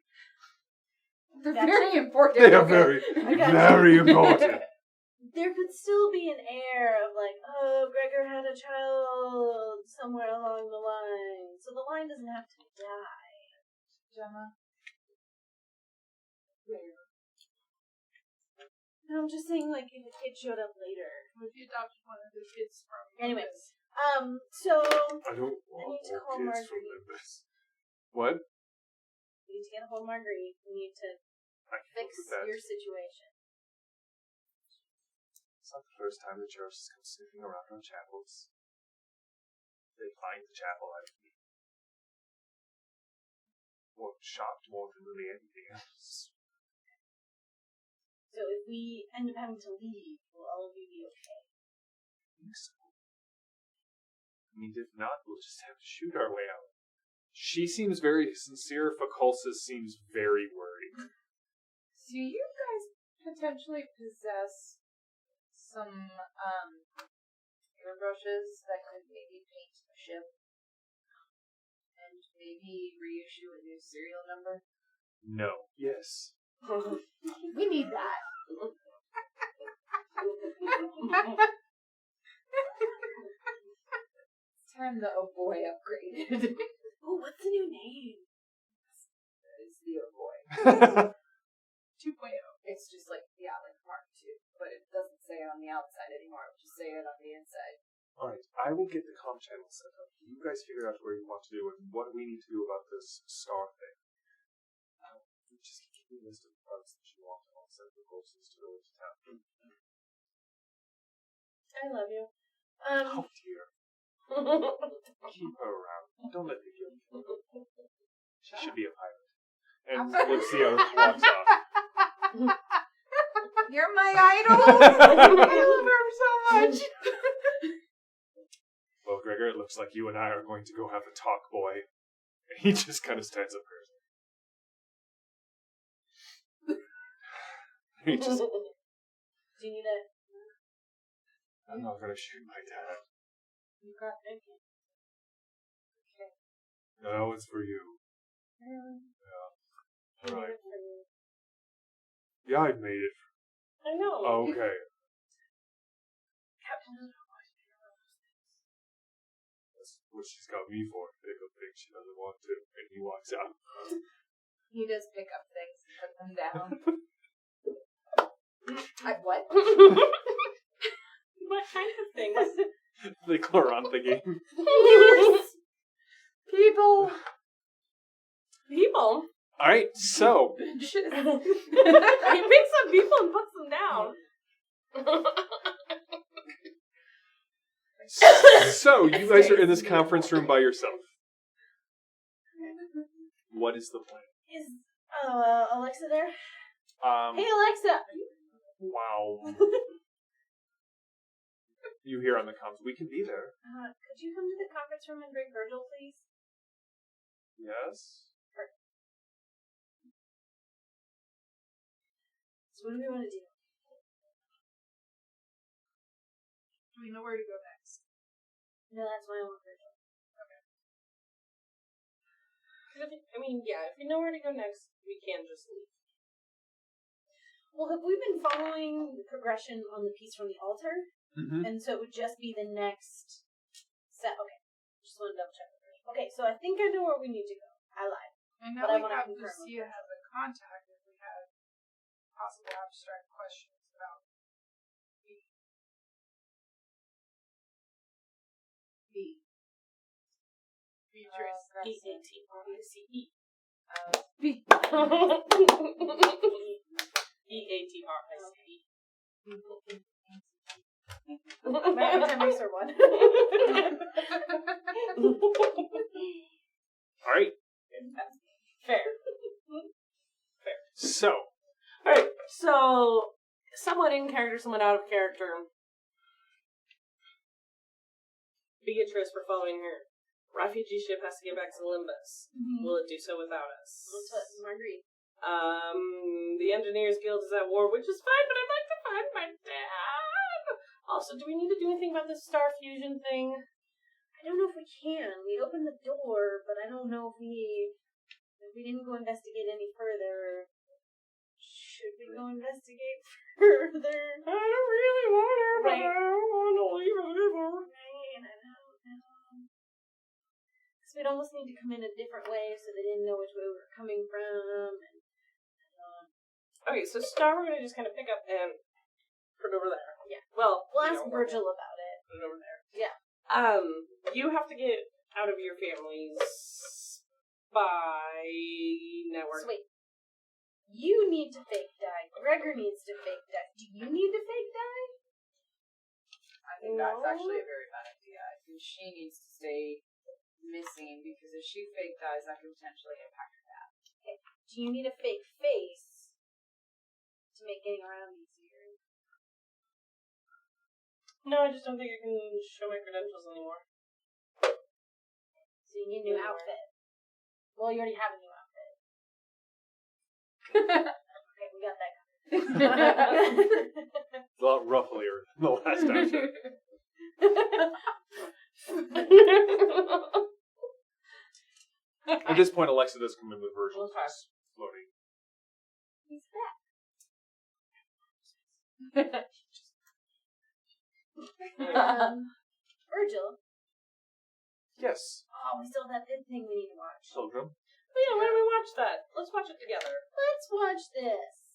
They're That's very it. important. They are okay? very important. there could still be an heir of like, oh, Gregor had a child somewhere along the line, so the line doesn't have to die. Gemma. No, I'm just saying, like, if a kid showed up later. If you adopted one of the kids from Anyways, so I don't I want need to more call kids from Marguerite. Limbus. What? we need to get a hold of Marguerite. We need to I can fix help with that. your situation. It's not the first time the church has come sniffing around our chapels. They find the chapel out of me. More shocked more than really anything else. So if we end up having to leave, will all of you be okay? I think so. I mean, if not, we'll just have to shoot our way out. She seems very sincere. Faculsa seems very worried. Do you guys potentially possess some airbrushes that could maybe paint a ship and maybe reissue a new serial number? No. Yes. We need that. It's time the Oh Boii upgraded. Oh, what's the new name? It's the Oh Boii. 2.0. It's just like, yeah, like Mark 2. But it doesn't say it on the outside anymore. It just say it on the inside. Alright, I will get the comm channel set up. You guys figure out where you want to do and what we need to do about this star thing. Just give me a list of the parts that you want and I'll send the proposals to go into town. I love you. Oh dear. Keep her around. Don't let the guilt kill her. She should be a pirate. And Lucia walks off. You're my idol. I love her so much. Well, Gregor, it looks like you and I are going to go have a talk, boy. And he just kind of stands up there. He just, Do you need a... I'm not going to shoot my dad. You got it. Okay. No, it's for you. Yeah. Alright. Yeah, I made it. I know. Okay. Captain doesn't always be around those things. That's what she's got me for. Pick up things she doesn't want to. And he walks out. He does pick up things and put them down. What? What kind of things? The Chlorantha game. People. People. Alright, so. He picks up people and puts them down. So, you guys are in this conference room by yourself. What is the plan? Is Alexa there? Hey, Alexa! Wow. You hear on the comms, we can be there. Could you come to the conference room and bring Virgil, please? Yes? So what do we want to do? Do we know where to go next? No, that's why I want Virgil. I mean, yeah, if we know where to go next, we can just leave. Well, have we been following the progression on the piece from the altar? Mm-hmm. And so it would just be the next set. Okay. Just want to double check. Okay, so I think I know where we need to go. I lied. And now But I we wanna have confirm Lucia as a contact if we had possible abstract questions about the Beatrice. E-A-T-R-I-C-E. E-A-T-R-I-C-E. Every time makes her one. Alright. Fair. So. Alright, so, somewhat in character, somewhat out of character. Beatrice, we're following her. Refugee ship has to get back to Limbus. Mm-hmm. Will it do so without us? That's what Marguerite. The Engineers Guild is at war, which is fine, but I'd like to find my dad. Also, do we need to do anything about this star fusion thing? I don't know if we can. We opened the door, but I don't know if we didn't go investigate any further. Should we go investigate further? I don't really want her, but Right. I don't want to leave her. Right, I know. Because we'd almost need to come in a different way so they didn't know which way we were coming from. And Okay, so Star we're going to just kind of pick up and put it over there. Yeah. Well, we'll you ask know, Virgil about it. Put it over there. Yeah. You have to get out of your family's spy network. So wait. You need to fake die. Gregor needs to fake die. Do you need to fake die? I think that's actually a very bad idea. I think she needs to stay missing because if she fake dies, that could potentially impact her dad. Okay. Do you need a fake face to make getting around easier? No, I just don't think I can show my credentials anymore. So you need a new outfit. Well, you already have a new outfit. Okay, we got that covered. A lot rufflier than the last outfit. At this point, Alexa does come in with Virgil. Okay. Floating. He's back. Virgil, Yes. Oh, we still have that thing we need to watch. Pilgrim. Oh yeah, why don't we watch that? Let's watch it together. Let's watch this.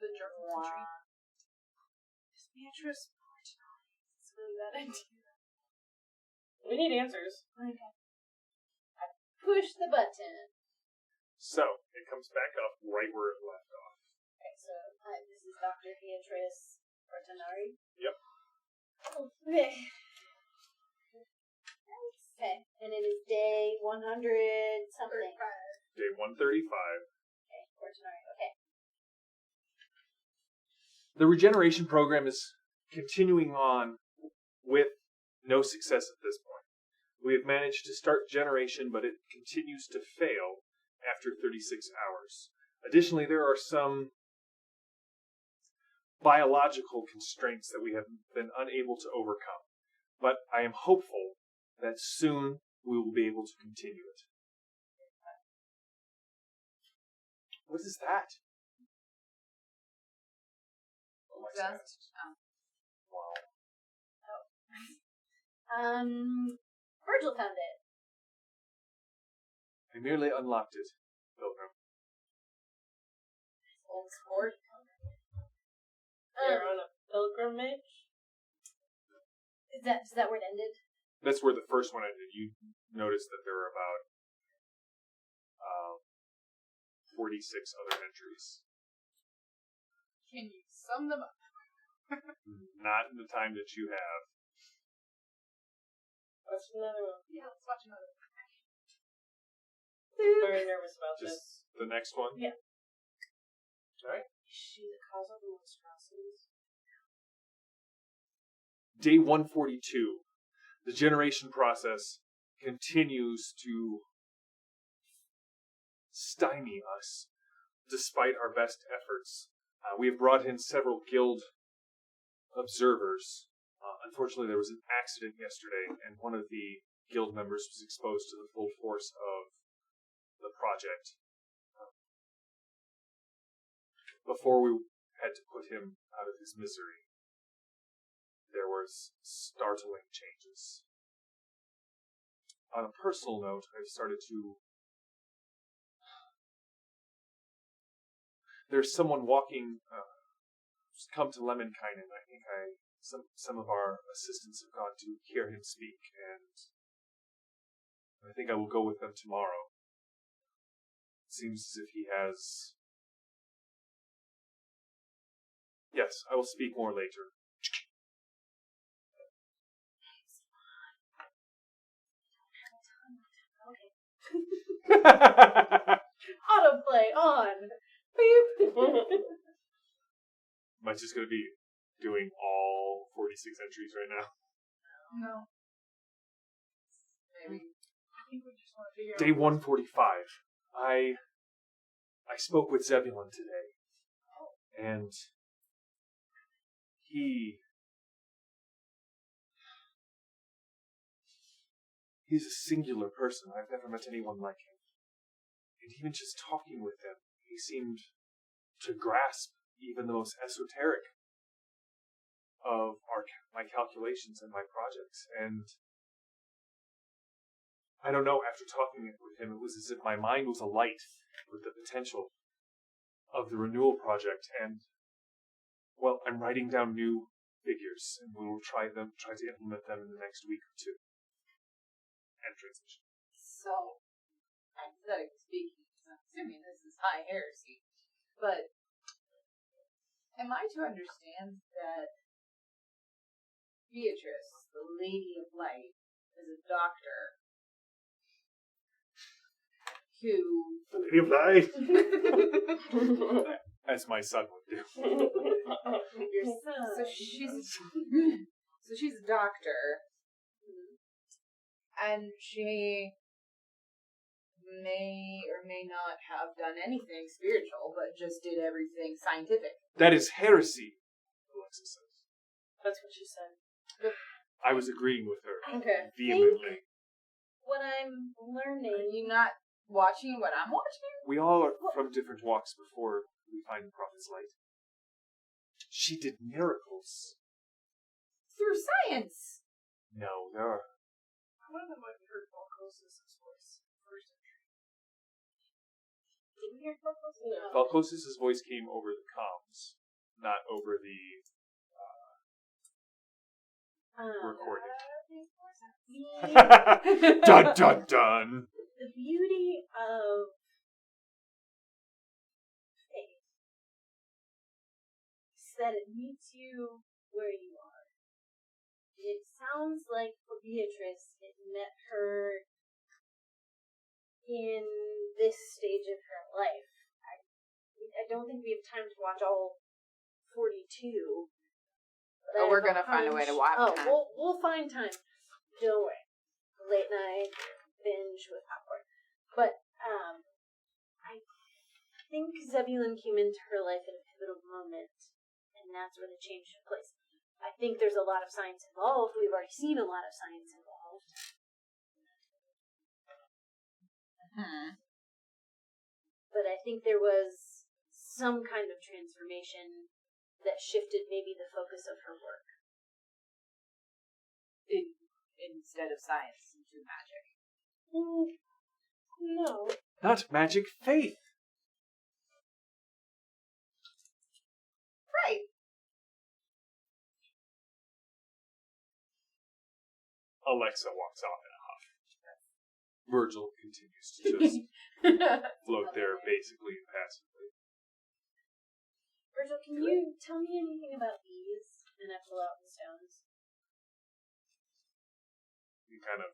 The journal entry. Is Beatrice organized? It's really bad idea. We need answers. Okay. I push the button. So, it comes back up right where it left off. Okay, so this is Dr. Beatrice Portinari. Yep. Okay. Okay, and it is day 100 something. Day 135. Okay, Portinari. Okay. The regeneration program is continuing on with no success at this point. We have managed to start generation, but it continues to fail after 36 hours. Additionally, there are some biological constraints that we have been unable to overcome. But I am hopeful that soon we will be able to continue it. What is that? What's that? Wow. Virgil found it. I merely unlocked it, Pilgrim. Old sport. They're on a pilgrimage. Is that where it ended? That's where the first one ended. You noticed that there were about 46 other entries. Can you sum them up? Not in the time that you have. Watch another one. Yeah, let's watch another one. I'm very nervous about this. Just the next one? Yeah. Alright. Is she the cause of the monstrosities? Day 142. The generation process continues to stymie us despite our best efforts. We have brought in several guild observers. Unfortunately, there was an accident yesterday, and one of the guild members was exposed to the full force of the project. Before we had to put him out of his misery, there was startling changes. On a personal note, I've started to... There's someone walking, come to Lemminkainen. I think some of our assistants have gone to hear him speak, and I think I will go with them tomorrow. It seems as if he has... Yes, I will speak more later. Autoplay on. Beep. Am I just going to be doing all 46 entries right now? No. Maybe. I think we just want to figure Day out. 145. I spoke with Zebulon today, and he's a singular person. I've never met anyone like him. And even just talking with him, he seemed to grasp even the most esoteric of my calculations and my projects. And I don't know, after talking with him, it was as if my mind was alight with the potential of the renewal project. And, well, I'm writing down new figures, and we will try to implement them in the next week or two. And transition. So, hypothetically speaking, I'm assuming this is high heresy, but am I to understand that Beatrice, the Lady of Light, is a doctor who... Lady of Light! As my son would do. Your son. So she's a doctor, and she may or may not have done anything spiritual, but just did everything scientific. That is heresy, Alexa says. That's what she said. I was agreeing with her Okay. vehemently. What I'm Are learning. you not watching what I'm watching? We all are from different walks before we find the Prophet's light. She did miracles. through science. No, there are. One of them might have heard Falcosis' voice first. Did we hear Falcosis? No. Falcosis' voice came over the comms, not over the recording. Dun dun dun! The beauty of faith is that it meets you where you are. It sounds like for Beatrice, it met her in this stage of her life. I don't think we have time to watch all 42. Oh, we're gonna find a way to watch time. We'll find time. Don't worry. Late night binge with popcorn. But I think Zebulon came into her life at a pivotal moment, and that's where the change took place. I think there's a lot of science involved. We've already seen a lot of science involved. But I think there was some kind of transformation that shifted maybe the focus of her work. Instead of science, into magic. No. Not magic, faith. Right. Alexa walks off in a huff. Virgil continues to just float there basically impassively. Virgil, can you tell me anything about these? And I pull out the stones. You kind of...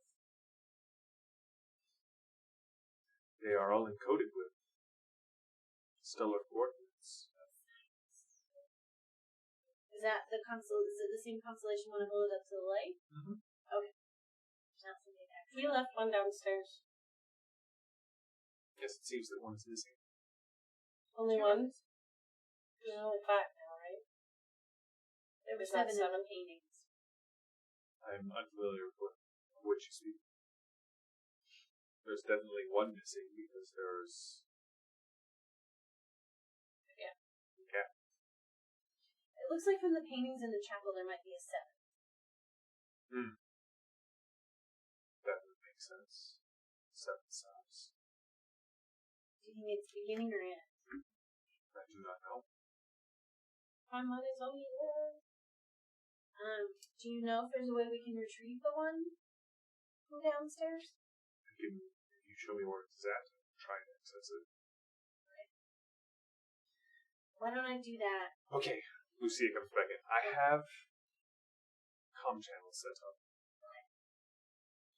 They are all encoded with stellar coordinates. Is that the is it the same constellation when I hold it up to the light? Mm-hmm. Okay. Not something back. We left one downstairs. Yes, it seems that one is missing. Only one? There's only 5 now, right? There were Is that 7 7? paintings. I'm unfamiliar with what you speak. There's definitely one missing because there's... Yeah. Yeah. It looks like from the paintings in the chapel there might be a 7. That would make sense. 7 sounds. Do you think it's beginning or end? I do not know. My money's on you. Do you know if there's a way we can retrieve the one from downstairs? If you show me where it's at, try and access it. Okay. Why don't I do that? Okay, Lucia comes back in. I have comm channels set up.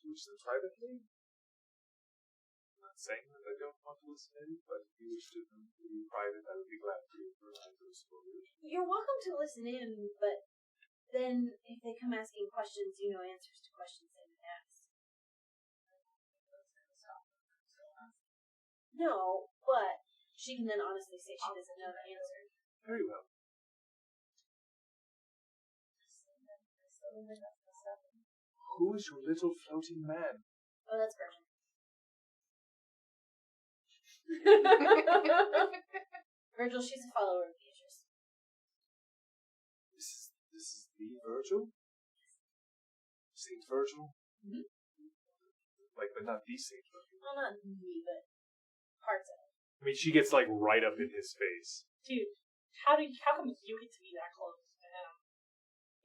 Use them privately. I'm not saying that I don't want to listen in, but if you wish to be private, I would be glad to provide those for you. You're welcome to listen in, but then if they come asking questions, you know answers to questions they would ask. No, but she can then honestly say she doesn't know the answer. Very well. Who is your little floating man? Oh, that's Virgin. Virgil, she's a follower of Beatrice. This is the Virgil? Saint Virgil? Mm-hmm. Like, but not the Saint Virgil. Well, not me, but parts of it. I mean, she gets, like, right up in his face. Dude, how come you get to be that close to him?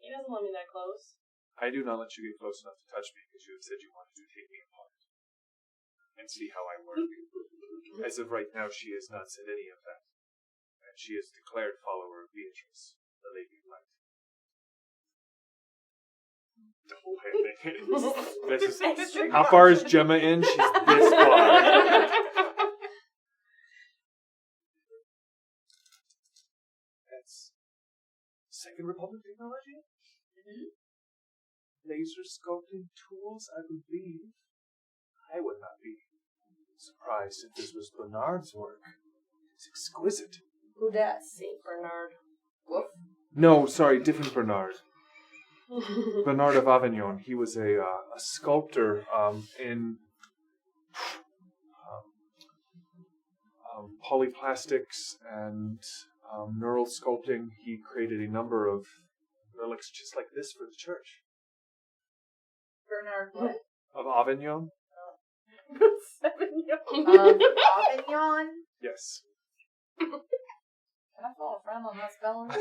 He doesn't let me that close. I do not let you get close enough to touch me because you have said you wanted to take me apart and see how I work. As of right now, she has not said any of that. And she is declared follower of Beatrice, the Lady of Light. Double panic. This is, how far is Gemma in? She's this far. That's Second Republic technology? Mm-hmm. Laser sculpting tools, I believe. I would not be surprised if this was Bernard's work. It's exquisite. Who does? Saint Bernard. Woof. No, sorry, different Bernard. Bernard of Avignon. He was a sculptor in polyplastics and neural sculpting. He created a number of relics just like this for the church. Bernard what? Of Avignon? Avignon? Yes. Can I follow a friend on that spelling?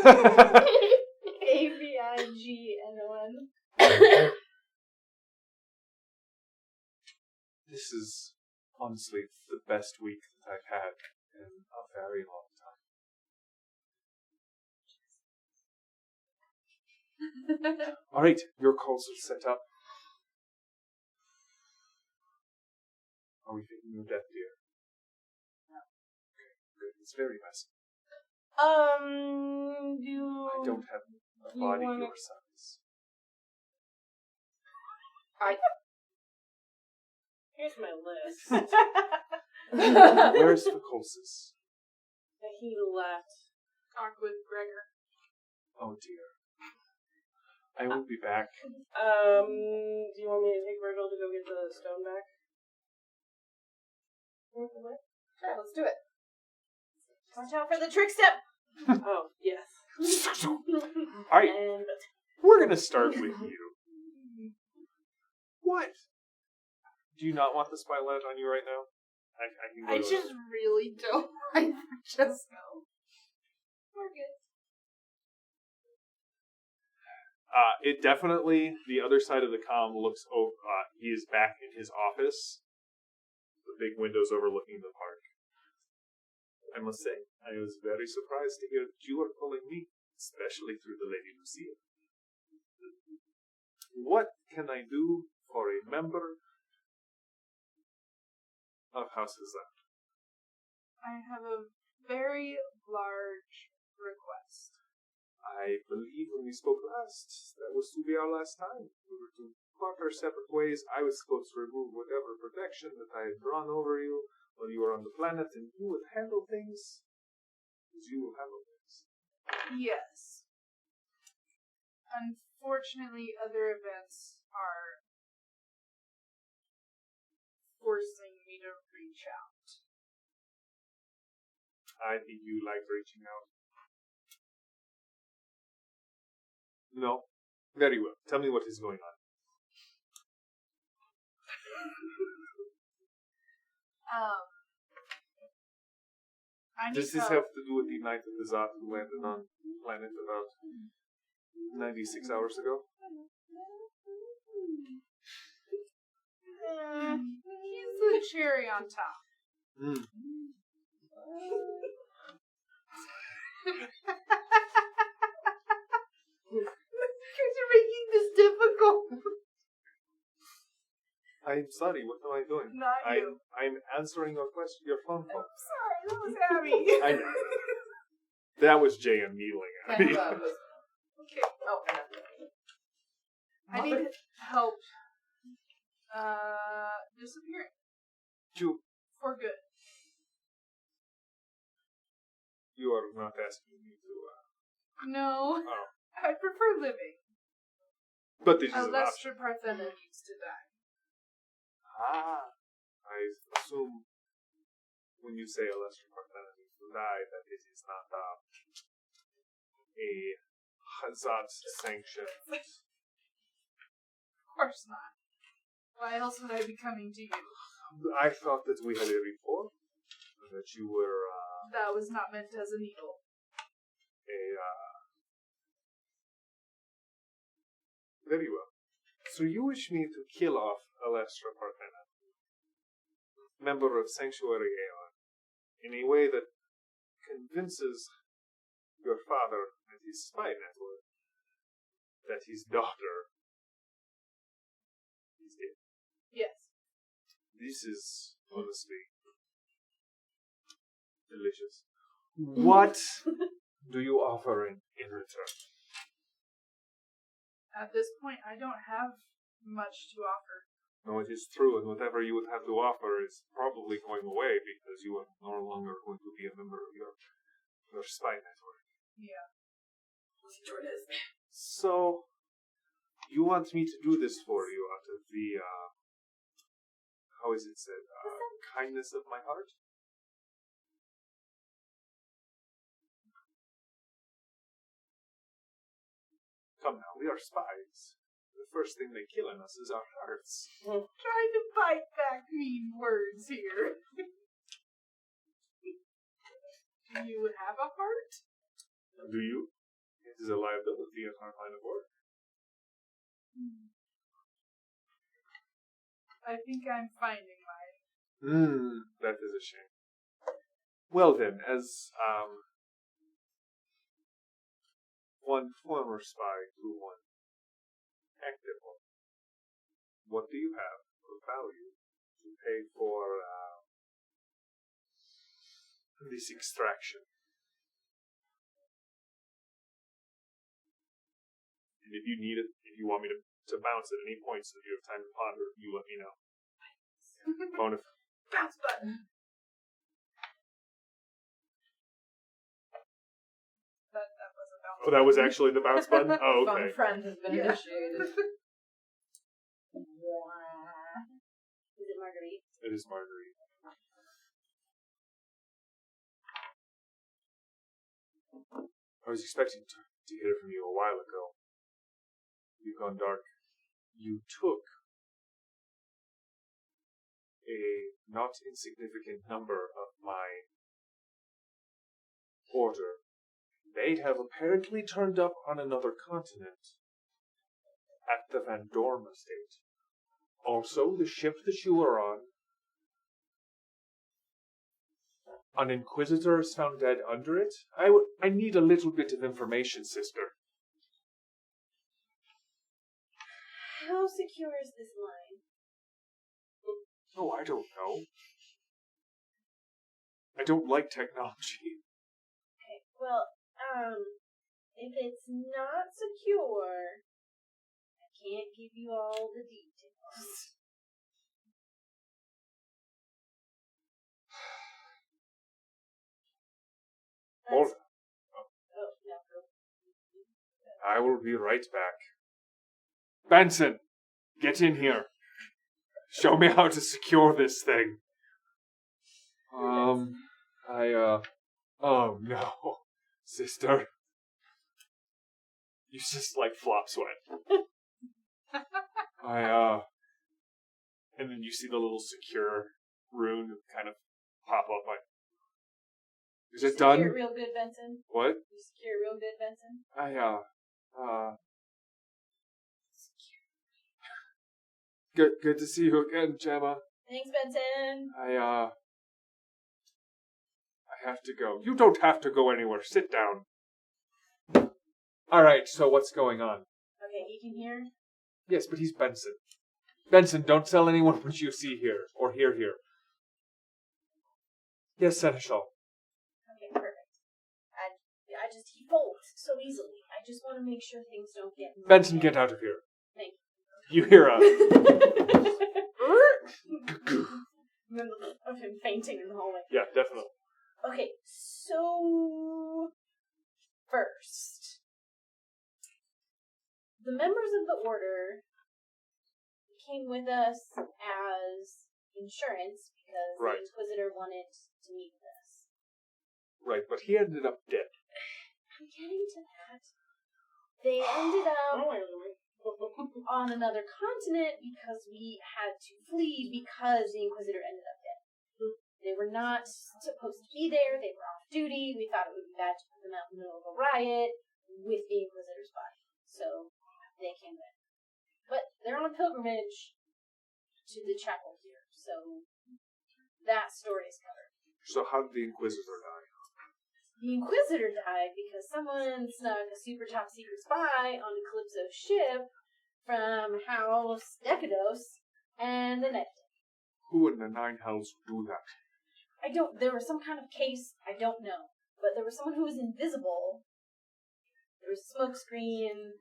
Avignon. This is honestly the best week that I've had in a very long time. Alright, your calls are set up. Are we taking your death, dear? No. Okay, good. It's very messy. Do I don't have a body wanna- your size. Here's my list. Where's Facosis? He left. Talk with Gregor. Oh dear. I will be back. Do you want me to take Virgil to go get the stone back? Sure, let's do it. Watch out for the trick step. Oh, yes. Alright, And we're gonna start with you. What? Do you not want the spotlight on you right now? I can go I to just really don't like Francesco. We're good. It definitely, the other side of the comm looks over, he is back in his office. The big windows overlooking the park. I must say, I was very surprised to hear that you are calling me, especially through the Lady Lucia. What can I do for a member of House Hazard? I have a very large request. I believe when we spoke last, that was to be our last time. We were to part our separate ways. I was supposed to remove whatever protection that I had drawn over you when you were on the planet, and you would handle things as you will handle things. Yes. Unfortunately, other events are forcing me to reach out. I think you like reaching out. No? Very well. Tell me what is going on. I need Does this help. have to do with the Knight of the Zot who landed on planet about 96 hours ago? He's the cherry on top. Mm. Because you're making this difficult. I'm sorry, what am I doing? Not you. I'm answering your question, your phone call. Sorry, that was Abby. I know. That was JM kneeling at me. Okay. Oh, I need help disappearing. You For good. are not asking me to, No. oh. I prefer living. But this is an option. Alestra Parthena needs to die. I assume when you say Alestra Parthena needs to die, that this is not a Hazard sanction. Of course not. Why else would I be coming to you? I thought that we had a rapport, and that you were That was not meant as an eagle. Very well. So you wish me to kill off Alestra Parthena, member of Sanctuary Aeon, in a way that convinces your father and his spy network that his daughter is dead. Yes. This is honestly delicious. What do you offer in return? At this point, I don't have much to offer. No, it is true, and whatever you would have to offer is probably going away because you are no longer going to be a member of your spy network. Yeah. So, you want me to do this for you out of the, how is it said, kindness of my heart? Come now, we are spies. The first thing they kill in us is our hearts. Trying to bite back mean words here. Do you have a heart? Do you? It is a liability in our line of work. I think I'm finding mine. That is a shame. Well then, as one former spy to one active one, what do you have of value to pay for this extraction? And if you need it, if you want me to bounce at any point so that you have time to ponder, you let me know. Bonus. Bounce button. That was a bounce Oh, that was actually the bounce button? Oh, Fun okay. friend has been initiated. Is it Marguerite? It is Marguerite. I was expecting to hear from you a while ago. You've gone dark. You took a not insignificant number of my order. They have apparently turned up on another continent at the Van Dorm estate. Also, the ship that you were on, an inquisitor is found dead under it. I need a little bit of information, sister. How secure is this line? Oh, I don't know. I don't like technology. Okay, well, if it's not secure, I can't give you all the details. Or, Oh, no, go. I will be right back. Benson, get in here. Show me how to secure this thing. Oh no, sister. You just like flop sweat. And then you see the little secure rune kind of pop up. Is it done? Secure real good, Benson. What? You secure real good, Benson. Good to see you again, Gemma. Thanks, Benson. I have to go. You don't have to go anywhere. Sit down. Alright, so what's going on? Okay, he can hear. Yes, but he's Benson. Benson, don't tell anyone what you see here, or hear here. Yes, Seneschal. Okay, perfect. I just, he folds so easily. I just want to make sure things don't get... Benson, get out of here. Thank You hear a... of him fainting in the hallway. Yeah, definitely. Okay, so... First... The members of the Order came with us as insurance because Right. the Inquisitor wanted to meet with us. Right, but he ended up dead. I'm getting to that. They ended up on another continent because we had to flee because the Inquisitor ended up dead. They were not supposed to be there. They were off duty. We thought it would be bad to put them out in the middle of a riot with the Inquisitor's body. So they came with. But they're on a pilgrimage to the chapel here. So that story is covered. So how did the Inquisitor die? The Inquisitor died because someone snuck a super top secret spy on Calypso's ship from House Decados and the knifed him. Who in the nine hells would do that? There was some kind of case, I don't know. But there was someone who was invisible. There was a smoke screen.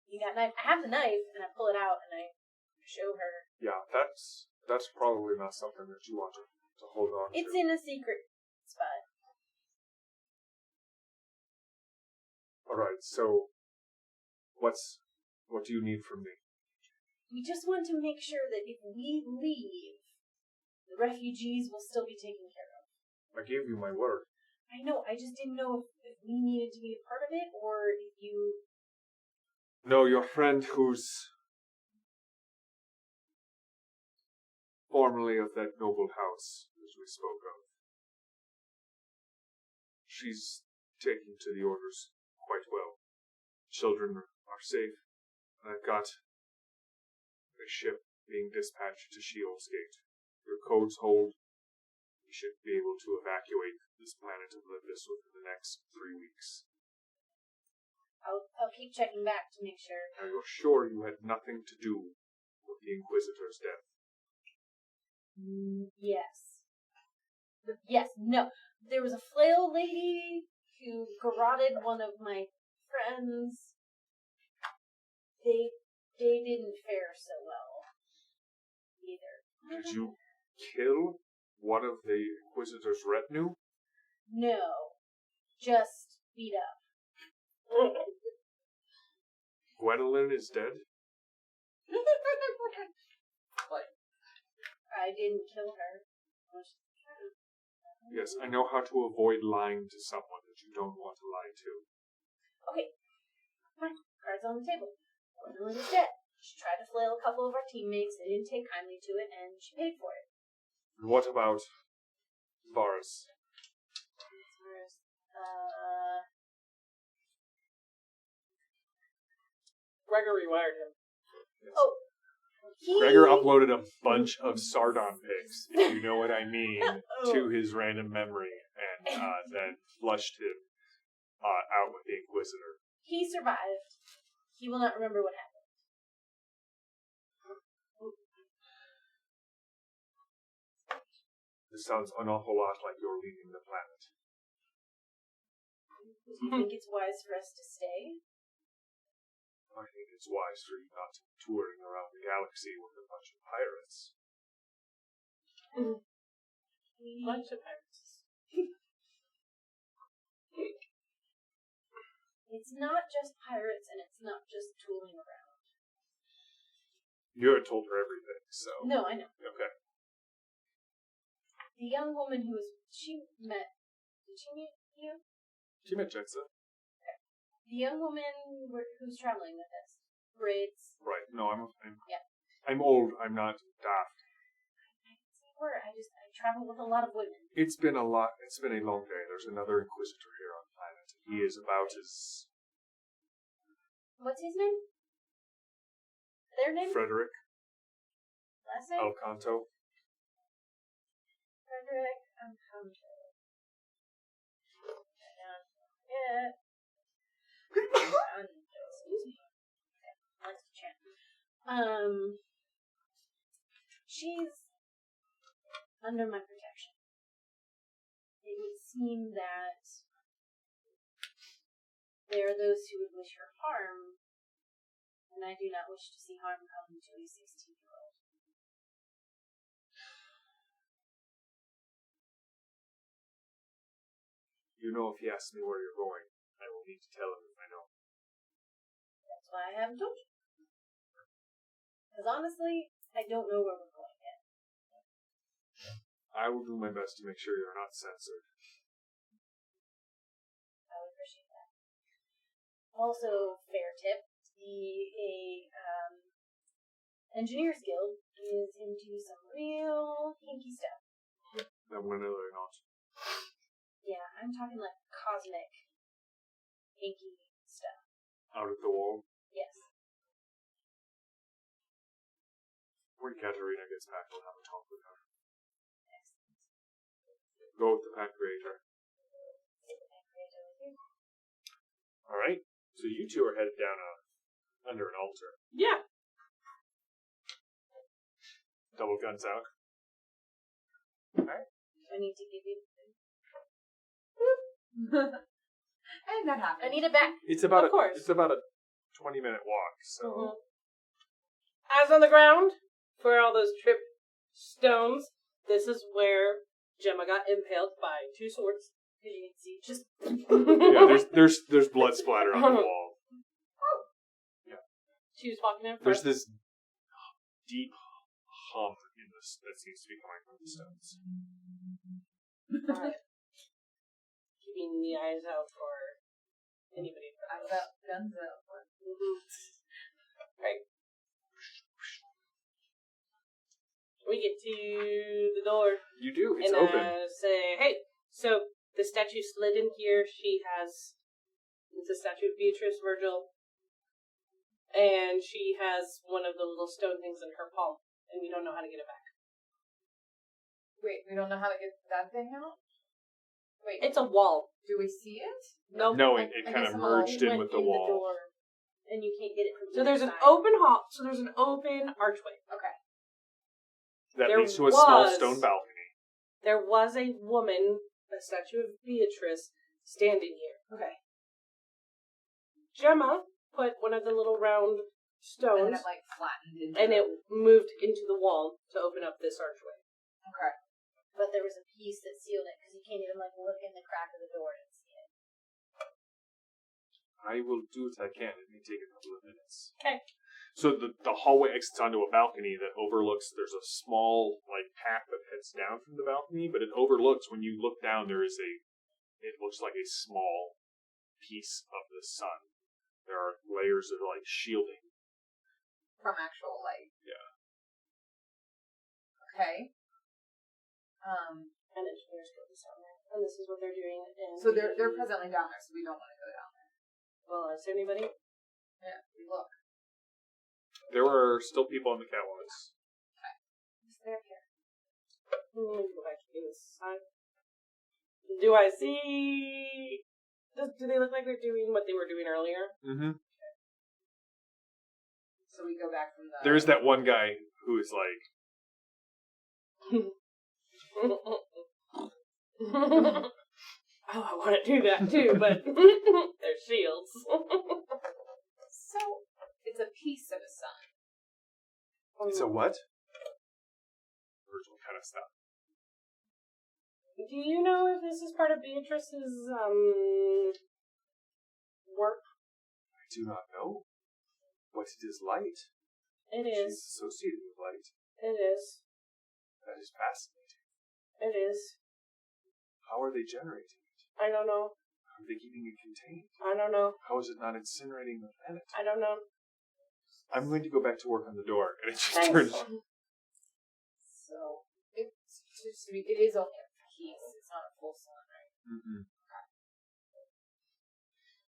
You got knife. I have the knife, and I pull it out, and I show her. Yeah, that's probably not something that you want to hold on to. It's in a secret spot. Alright, so what do you need from me? We just want to make sure that if we leave, the refugees will still be taken care of. I gave you my word. I know, I just didn't know if we needed to be a part of it, or if you... No, your friend who's formerly of that noble house, as we spoke of. She's taking to the orders quite well. Children are safe, and I've got a ship being dispatched to Sheol's Gate. Your codes hold. We should be able to evacuate this planet of Olympus within the next 3 weeks. I'll keep checking back to make sure. Now you're sure you had nothing to do with the Inquisitor's death? Yes. Yes, no. There was a flail lady who garroted one of my friends. They didn't fare so well. Either. Did you kill one of the Inquisitor's retinue? No. Just beat up. Gwendolyn is dead? I didn't kill her. Yes, I know how to avoid lying to someone that you don't want to lie to. Okay. Fine. Cards on the table. Gwendolyn is dead. She tried to flail a couple of our teammates. They didn't take kindly to it, and she paid for it. What about Varus? Gregory wired him. Yes. Oh. Gregor uploaded a bunch of Sardon pics, if you know what I mean, to his random memory, and then flushed him out with the Inquisitor. He survived. He will not remember what happened. This sounds an awful lot like you're leaving the planet. Do you think it's wise for us to stay? I think it's wise for you not to be touring around the galaxy with a bunch of pirates. Bunch of pirates. It's not just pirates, and it's not just tooling around. You had told her everything, so... No, I know. Okay. The young woman who was... Did she meet you? She met Jexa. The young woman who's traveling with us. Braids. Right. No, I'm Yeah. I'm old. I'm not daft. I travel with a lot of women. It's been a lot. It's been a long day. There's another Inquisitor here on planet. He is about as... What's his name? Their name? Frederick Last name? Alcanto. Frederick Alcanto. Yeah. Excuse me. Okay, let's chat. She's under my protection. It would seem that there are those who would wish her harm, and I do not wish to see harm come to a 16-year-old. You know, if he asks me where you're going, I will need to tell him if I know. That's why I haven't told you. Because honestly, I don't know where we're going yet. I will do my best to make sure you're not censored. I would appreciate that. Also, fair tip, Engineers Guild is into some real hinky stuff. Then when are they not? Yeah, I'm talking like cosmic hinky stuff. Out of the wall? Yes. When Katerina gets back, we'll have a talk with her. Excellent. Go with the Pancreator. Alright, so you two are headed down under an altar. Yeah. Double guns out. I need to give you... And that happened. I need it back. It's about Of course. It's about a 20-minute walk, so... Mm-hmm. Eyes on the ground for all those trip stones. This is where Gemma got impaled by 2 swords. Because you can see just... Yeah, there's blood splatter on the wall. She was walking in front. There's this deep hum in this that seems to be coming from the stones. Alright. keeping the eyes out for anybody. Eyes out, guns out. Right. We get to the door. You do. It's and open. Say, hey, so the statue slid in here. It's a statue of Beatrice Virgil. And she has one of the little stone things in her palm. And we don't know how to get it back. Wait, we don't know how to get that thing out? Wait. It's a wall. Do we see it? Nope. No, it I kind guess of I'm merged in with the wall. door, and you can't get it from So the there's an inside. open hall. So there's an open archway. Okay. That There leads to a small was- stone balcony. There was a woman, a statue of Beatrice, standing here. Okay. Gemma put one of the little round And stones, then it like flattened into and it moved into the wall to open up this archway. Okay. But there was a piece that sealed it because you can't even like look in the crack of the door and see it. I will do what I can. It may take a couple of minutes. Okay. So the hallway exits onto a balcony that overlooks. There's a small path that heads down from the balcony, but it overlooks. When you look down, there is it looks like a small piece of the sun. There are layers of shielding. From actual light. Yeah. Okay. And engineers go down there, and this is what they're doing. So they're presently down there, so we don't want to go down there. Well, is there anybody? Yeah, we look. There are still people on the catwalks. Is there here? Let me go back to this side. Do I see? Do they look like they're doing what they were doing earlier? Mm-hmm. So we go back from the. There's that one guy who is Oh, I want to do that too, but they're shields. So it's a piece of a sun. It's a what? Virgil kind of stopped. Do you know if this is part of Beatrice's work? I do not know. But it is light. It She's is. associated with light. It is. That is fascinating. It is. How are they generating it? I don't know. How are they keeping it contained? I don't know. How is it not incinerating the planet? I don't know. I'm going to go back to work on the door, and it just Thanks. turns. So it is only a piece. It's not a full sun, right? Mm-mm.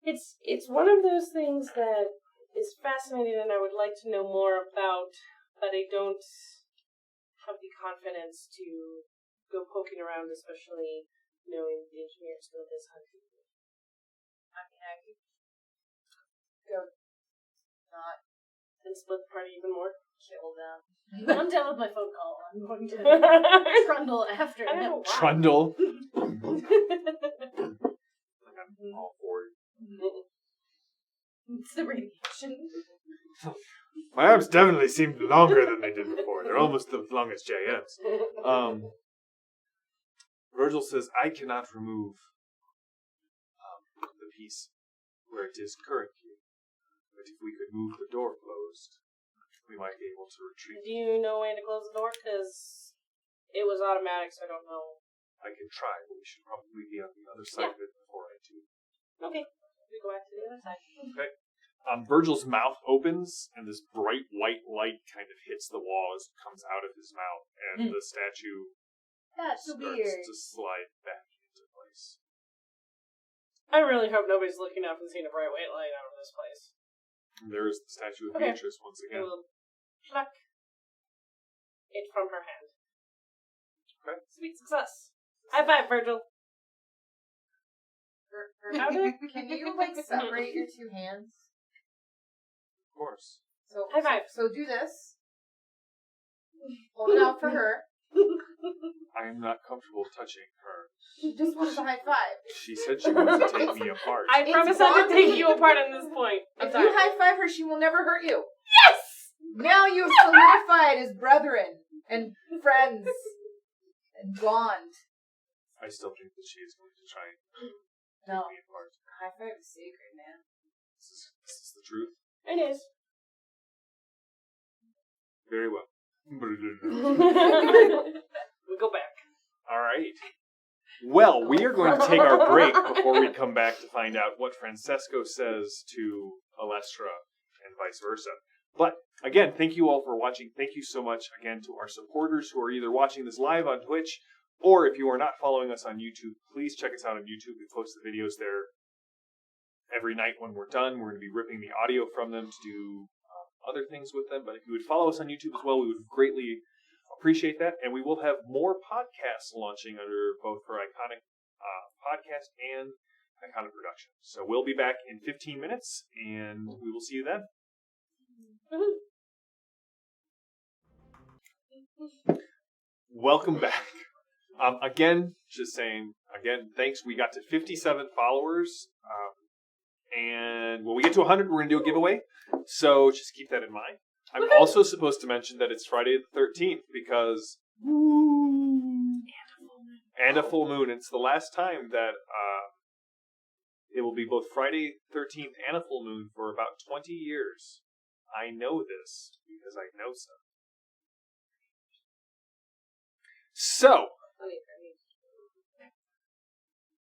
It's one of those things that is fascinating and I would like to know more about, but I don't have the confidence to go poking around, especially knowing the engineer still is hunting. I mean, I could go not And split the party even more. kill them. I'm done with my phone call. I'm going to trundle after I don't know them. why. Trundle. I'm all for it. It's the radiation. My arms definitely seem longer than they did before. They're almost as long as JM's. Virgil says, I cannot remove the piece where it is currently. But if we could move the door closed, we might be able to retreat. Do you know when to close the door? Because it was automatic, so I don't know. I can try, but we should probably be on the other side of it before I do. Okay, we go back to the other side. Okay. Virgil's mouth opens, and this bright white light kind of hits the wall as it comes out of his mouth, and the statue That's starts weird. to slide back into place. I really hope nobody's looking up and seeing a bright white light out of this place. And there is the statue of Okay. Beatrice once I again. will pluck it from her hand. Okay. Sweet success. High five, Virgil. Can you like separate your two hands? Of course. So High five. So do this. Hold it out for her. I am not comfortable touching her. She just wants a high five. She said she wanted to take me apart. I It's promise not to bonding. take you apart on this point. I'm If sorry. you high five her, she will never hurt you. Yes! Now you have solidified as brethren and friends and bond. I still think that she is going to try and No, take me apart. high five is sacred, man. This is the truth. It is. Very well. We go back. All right. Well, we are going to take our break before we come back to find out what Francesco says to Alestra and vice versa. But, again, thank you all for watching. Thank you so much, again, to our supporters who are either watching this live on Twitch, or if you are not following us on YouTube, please check us out on YouTube. We post the videos there every night when we're done. We're going to be ripping the audio from them to do other things with them. But if you would follow us on YouTube as well, we would greatly appreciate that. And we will have more podcasts launching under both our Iconic podcast and Iconic Production. So we'll be back in 15 minutes, and we will see you then. Welcome back. Again, just saying, thanks. We got to 57 followers. And when we get to 100, we're going to do a giveaway. So just keep that in mind. I'm also supposed to mention that it's Friday the 13th because... And a full moon. It's the last time that it will be both Friday 13th and a full moon for about 20 years. I know this because I know so. So...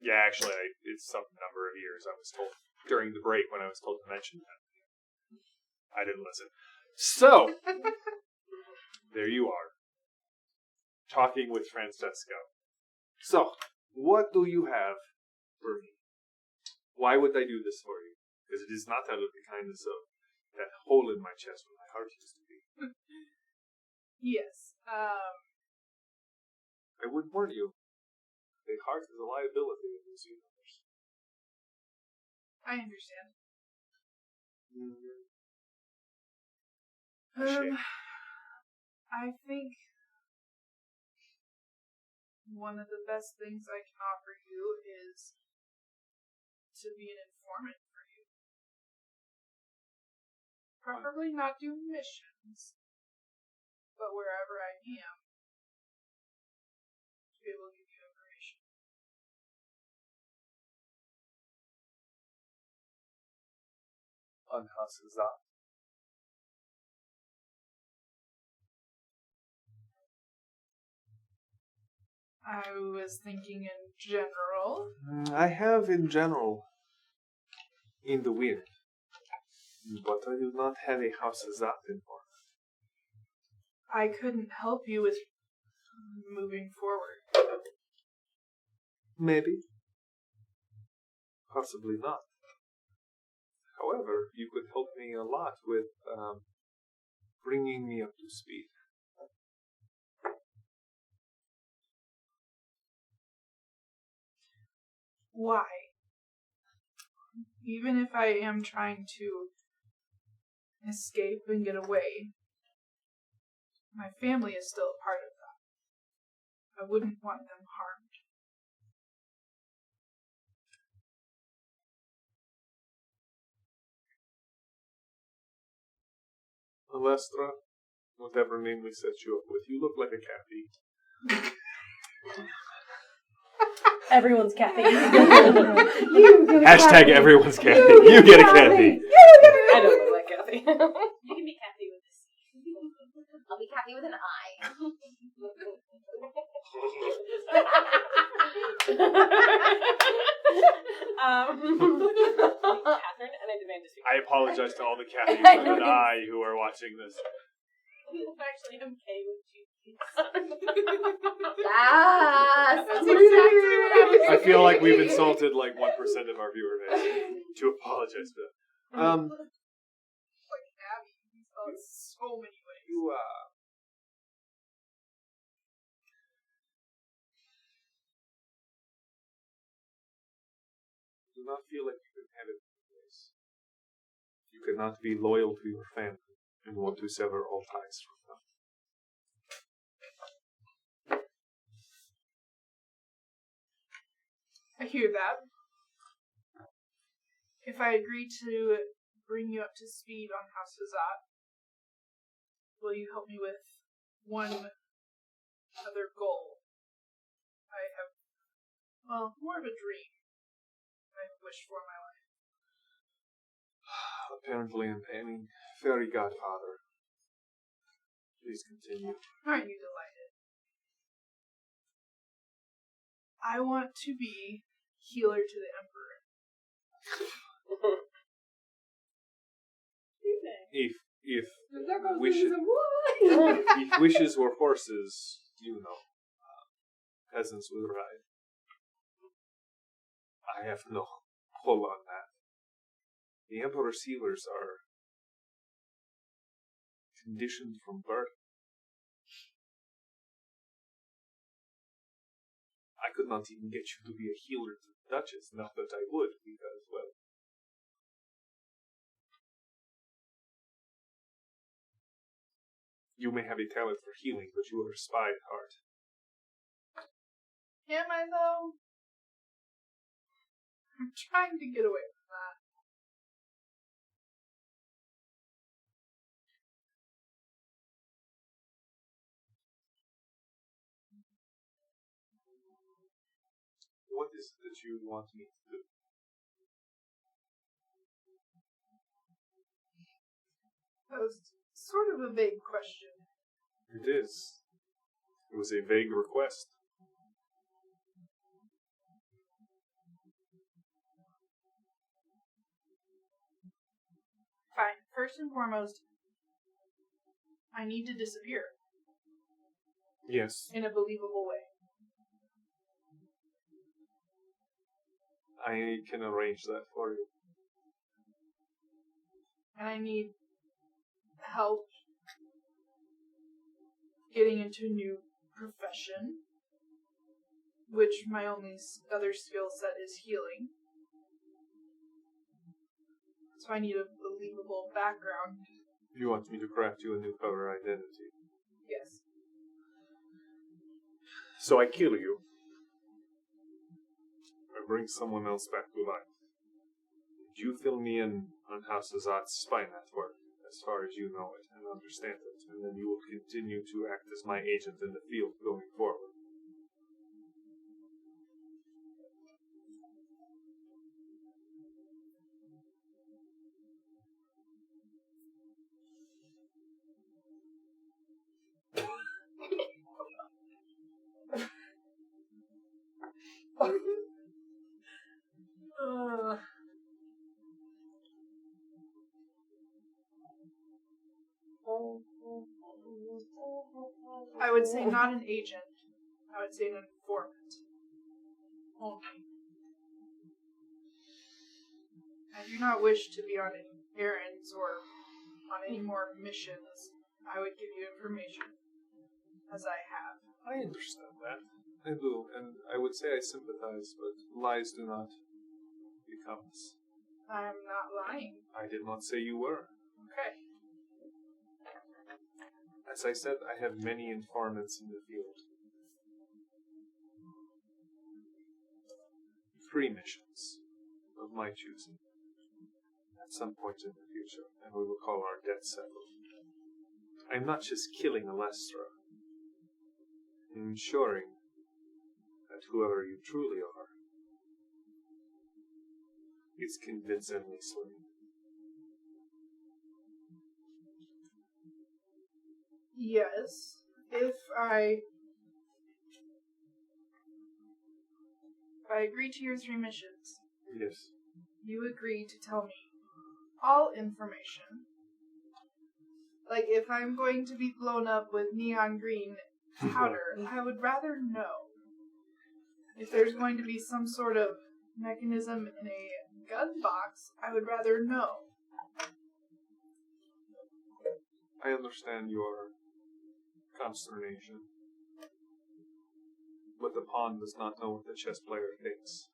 Yeah, actually, it's some number of years. I was told during the break when I was told to mention that. I didn't listen. So, there you are. Talking with Francesco. So, what do you have for me? Why would I do this for you? Because it is not out of the kindness of that hole in my chest where my heart used to be. Yes. I would warn you. The heart is a liability in this universe. I understand. Shit. I think one of the best things I can offer you is to be an informant for you. Preferably not do missions, but wherever I am, to be able to give you information. On Hasazat. I was thinking in general. I have in general in the wind, but I do not have a house as that in for. I couldn't help you with moving forward. Maybe. Possibly not. However, you could help me a lot with bringing me up to speed. Why? Even if I am trying to escape and get away, my family is still a part of that. I wouldn't want them harmed. Alestra, whatever name we set you up with, you look like a Kathy. Everyone's Kathy. Hashtag everyone's Kathy. You get a Kathy. I don't look like Kathy. You can be Kathy with a C. I'll be Kathy with an I. Catherine, and I demand to speak. I apologize to all the Kathys with an eye who are watching this. Actually, I'm K with GP. Yes! That's exactly what I was I feel like we've insulted like 1% of our viewer base. To apologize for that. like Abby in so many ways. You do not feel like you can have it in place. You cannot be loyal to your family and want to sever all ties from them. I hear that. If I agree to bring you up to speed on House Hazat, will you help me with one other goal? I have, well, more of a dream I wish for in my life. Apparently an any fairy godfather. Please continue. Aren't you delighted? I want to be healer to the Emperor. If That goes wishes, into what? if wishes were horses, peasants will ride. I have no pull on that. The Emperor's healers are conditioned from birth. I could not even get you to be a healer to the Duchess, not that I would, because, well, you may have a talent for healing, but you are a spy at heart. Am I, though? I'm trying to get away from that. What is it that you want me to do? That was sort of a vague question. It is. It was a vague request. Fine. First and foremost, I need to disappear. Yes. In a believable way. I can arrange that for you. And I need help getting into a new profession, which my only other skill set is healing. So I need a believable background. You want me to craft you a new cover identity? Yes. So I kill you. I bring someone else back to life. You fill me in on how Sazat's spy network, as far as you know it and understand it, and then you will continue to act as my agent in the field going forward. I would say not an agent. I would say an informant. Only. I do not wish to be on any errands or on any more missions. I would give you information as I have. I understand that. I do, and I would say I sympathize, but lies do not become us. I'm not lying. I did not say you were. Okay. As I said, I have many informants in the field. 3 missions of my choosing at some point in the future, and we will call our debt settled. I'm not just killing Alestra. I'm ensuring that whoever you truly are is convincingly slain. Yes. If I agree to your 3 missions, Yes. you agree to tell me all information. Like, if I'm going to be blown up with neon green powder, I would rather know. If there's going to be some sort of mechanism in a gun box, I would rather know. I understand your consternation. But the pawn does not know what the chess player thinks.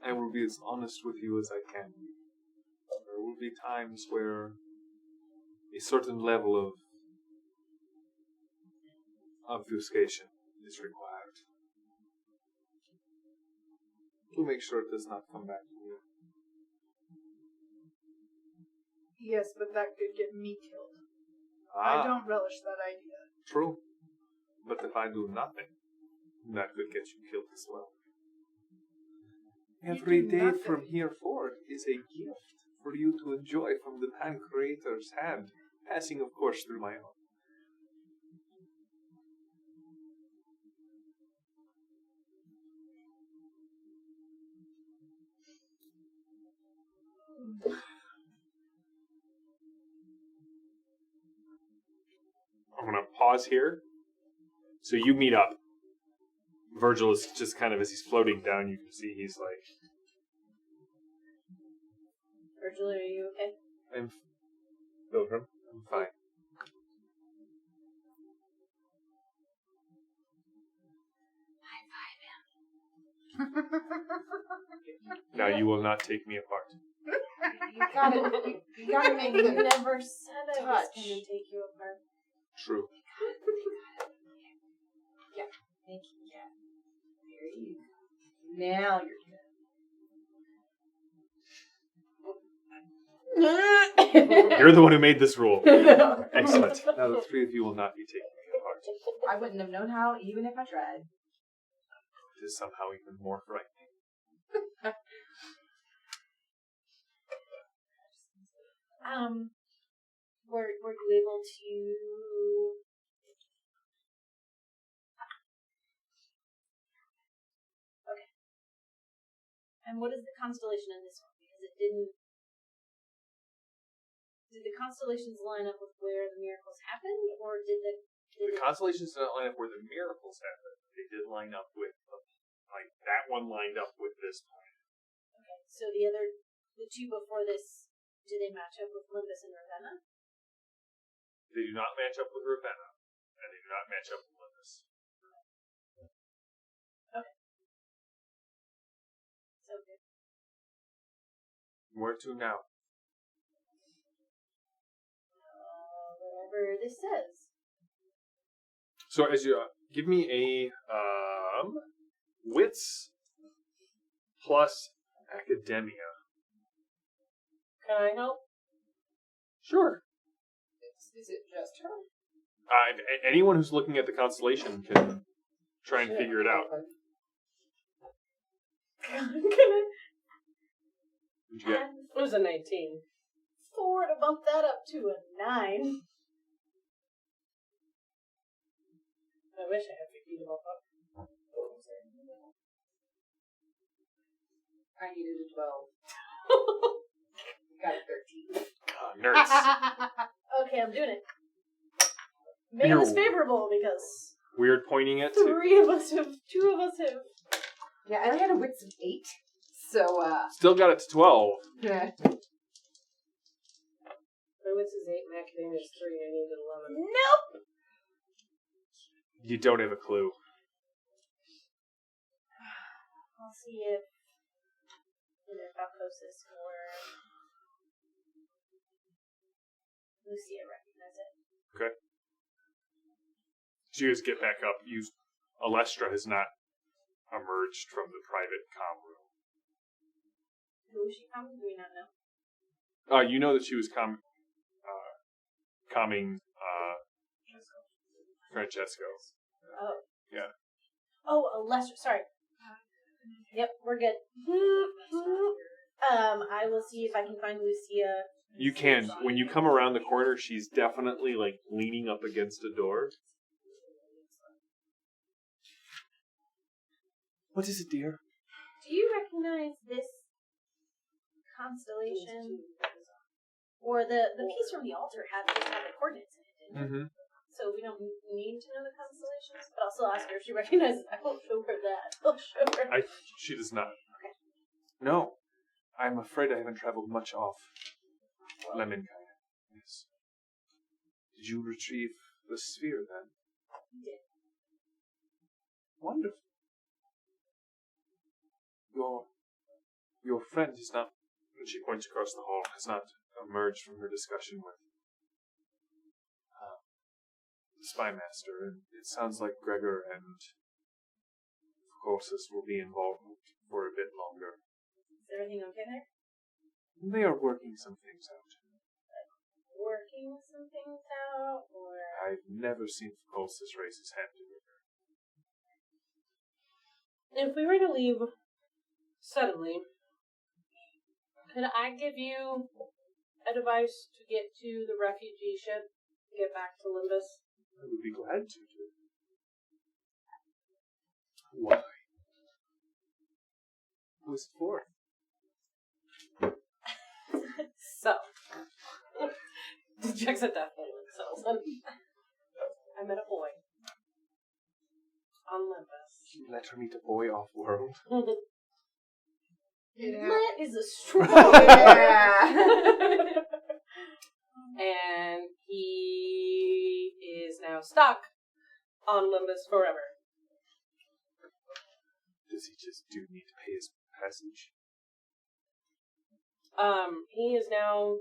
I will be as honest with you as I can be. There will be times where a certain level of obfuscation is required to make sure it does not come back to you. Yes, but that could get me killed. I don't relish that idea. True. But if I do nothing, that could get you killed as well. Every do day nothing. from here forth is a gift for you to enjoy from the Pan Creator's hand, passing, of course, through my own. I'm going to pause here. So you meet up. Virgil is just kind of, as he's floating down, you can see he's like... Virgil, are you okay? I'm Pilgrim. I'm fine. Now you will not take me apart. You gotta make You them never said I was touch. going to take you apart. True. Thank you. Yeah. There you go. Now you're good. You're the one who made this rule. Excellent. Now the three of you will not be taking me apart. I wouldn't have known how, even if I tried. It is somehow even more frightening. Were you able to... Okay. And what is the constellation in this one? Because it didn't... Did the constellations line up with where the miracles happened, or did the... The constellations did not line up where the miracles happened. They did line up with, like, that one lined up with this planet. Okay, so the two before this, do they match up with Limbus and Ravenna? They do not match up with Ravenna, and they do not match up with Limbus. Okay. So good. Where to now? Whatever this says. So as you give me a wits plus academia. Can I help? Sure. Is it just her? Anyone who's looking at the constellation can try and figure it out. What'd you get? It was a 19. 4 to bump that up to a 9. I wish I had 50 to bump up. I needed a 12. Got a 13. Nerds. Okay, I'm doing it. Make Here- this favorable because Weird pointing at 2 of us have. Yeah, and I had a wits of 8. So, Still got it to 12. yeah. My wits is 8, my academia is 3, I needed 11. Nope. You don't have a clue. I'll see if either Falcosis or Lucia recognize it. Okay. So you guys get back up. Alestra has not emerged from the private comm room. Who is she from? Do we not know? You know that she was calming Francesco. Oh. Yeah. Oh, Alestra. Sorry. Yep, we're good. I will see if I can find Lucia. You can. When you come around the corner, she's definitely like leaning up against a door. What is it, dear? Do you recognize this constellation? Or the piece from the altar just had the coordinates in it, didn't it? Mm-hmm. So we don't need to know the constellations, but I'll still ask her if she recognizes. I won't show her that. I'll show her. She does not. Okay. No. I'm afraid I haven't traveled much off Lemonkind. Yes. Did you retrieve the sphere then? I did. Wonderful. Your friend is not, and she points across the hall, has not emerged from her discussion with the spy master, and it sounds like Gregor and Corsus will be involved for a bit longer. Is everything okay there? They are working some things out. Working some things out, or I've never seen Corsus raise his hand to Gregor. If we were to leave suddenly, could I give you a device to get to the refugee ship, get back to Limbus? I would be glad to. Why? Who is it for? So, Jexa definitely likes themselves. I met a boy on Olympus. You let her meet a boy off-world. Let is a strong And he is now stuck on Olympus forever. Does he just need to pay his passage? He is now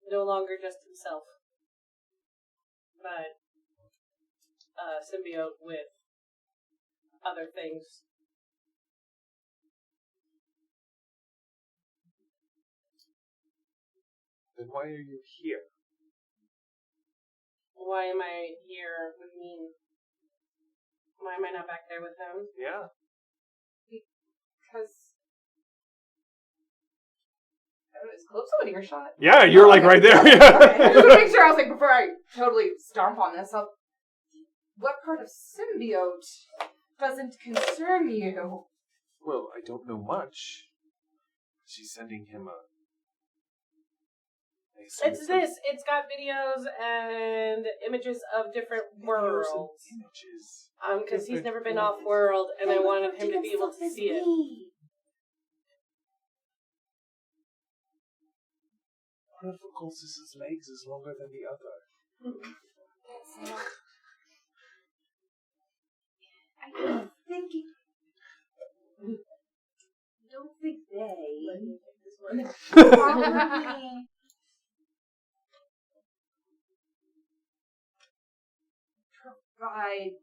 no longer just himself, but a symbiote with other things. Then why are you here? Why am I here? What do you mean? Why am I not back there with him? Yeah. Because is Calypso in earshot? Yeah, you're like right there. I just want to make sure. I was like, before I totally stomp on this, what part of symbiote doesn't concern you? Well, I don't know much. She's sending him a... It's this. It's got videos and images of different worlds. Images. Because he's never been off world, and I wanted him to be able to see it. One of Colossus's legs is longer than the other. I don't think they probably provide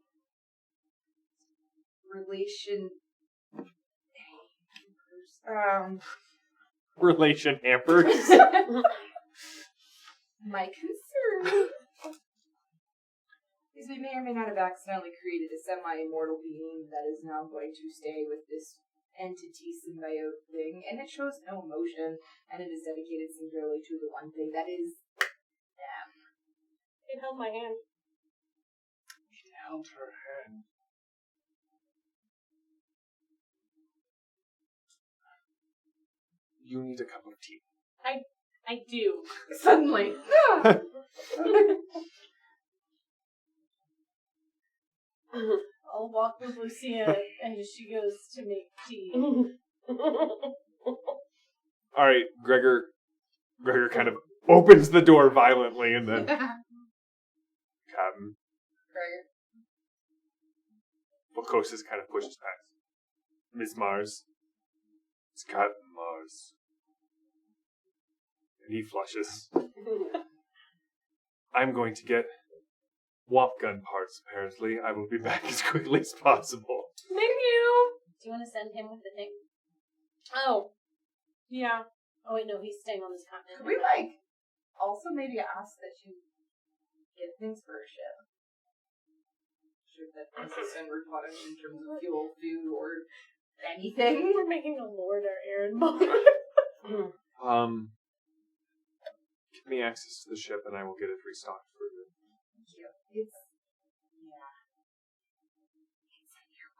Relation hampers. My concern is we may or may not have accidentally created a semi-immortal being that is now going to stay with this entity symbiote thing, and it shows no emotion, and it is dedicated singularly to the one thing that is them. It held my hand. She held her hand. You need a cup of tea. I do. Suddenly. I'll walk with Lucia as she goes to make tea. Alright, Gregor kind of opens the door violently and then... Captain. Gregor. Volkosis kind of pushes past. Miss Mars. It's Captain Mars. And he flushes. I'm going to get Womp gun parts, apparently. I will be back as quickly as possible. Thank you. Do you want to send him with the thing? Oh. Yeah. Oh wait, no, he's staying on this continent. Could we, also maybe ask that you get things for a ship? Should that consistent replenish in terms of fuel, food, or anything? We're making a Lord our errand boy. Give me access to the ship and I will get it restocked for you. Thank you. It's in your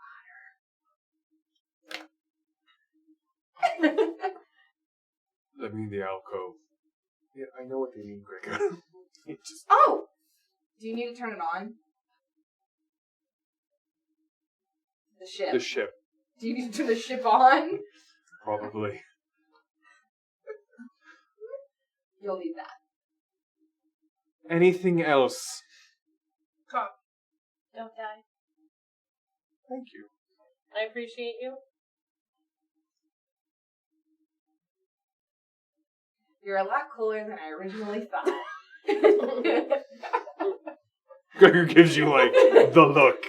water. I mean the alcove. Yeah, I know what they mean, Gregor. Oh! Do you need to turn it on? The ship. The ship. Do you need to turn the ship on? Probably. You'll need that. Anything else? Come. Don't die. Thank you. I appreciate you. You're a lot cooler than I originally thought. Gregor gives you, the look.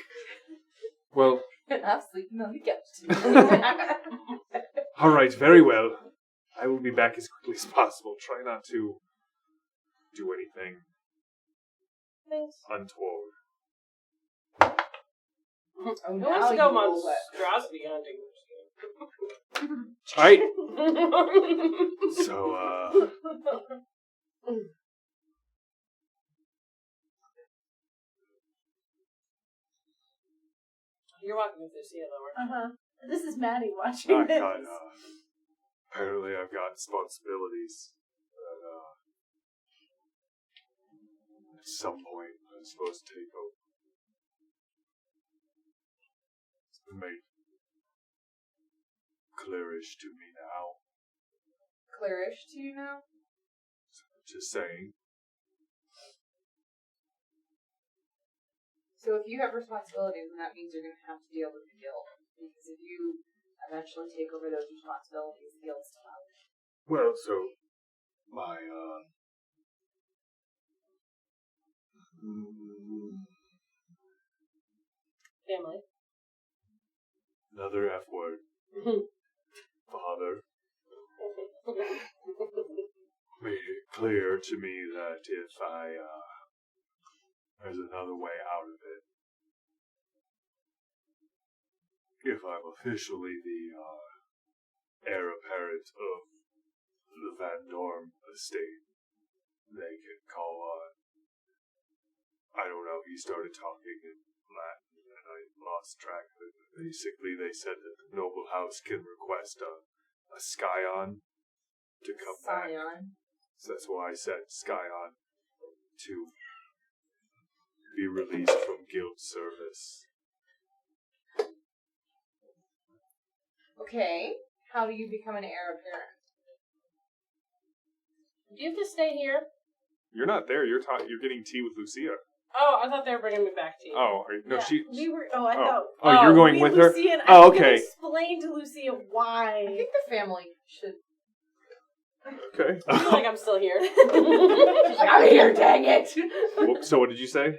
Well... I'm sleeping on the couch. Alright, very well. I will be back as quickly as possible. Try not to do anything untoward. Oh, Who wants to go monstrosity hunting? Alright. So, You're walking with Lucia, though, aren't you? This is Maddie watching this. apparently I've got responsibilities. At some point, I'm supposed to take over. It's been made clearish to me now. Clearish to you now? Just saying. So if you have responsibilities, then that means you're going to have to deal with the guild. Because if you eventually take over those responsibilities, the guild's still out. Well, so my Family. another F word. Father made it clear to me that if there's another way out of it. If I'm officially the heir apparent of the Van Dorm estate, they can call on. I don't know, he started talking in Latin and I lost track of it. Basically, they said that the noble house can request a scion to come back. So that's why I said scion, to be released from guild service. Okay. How do you become an heir apparent? Do you have to stay here? You're not there. You're getting tea with Lucia. Oh, I thought they were bringing me back to you. Oh, no, Yeah, she. we were. Oh, I Oh. thought. Oh, you're going me with and her? Lucia and Oh, I'm okay. gonna explain to Lucia I why. think the family should. Okay. I feel like I'm still here. She's like, I'm here, dang it! So what did you say?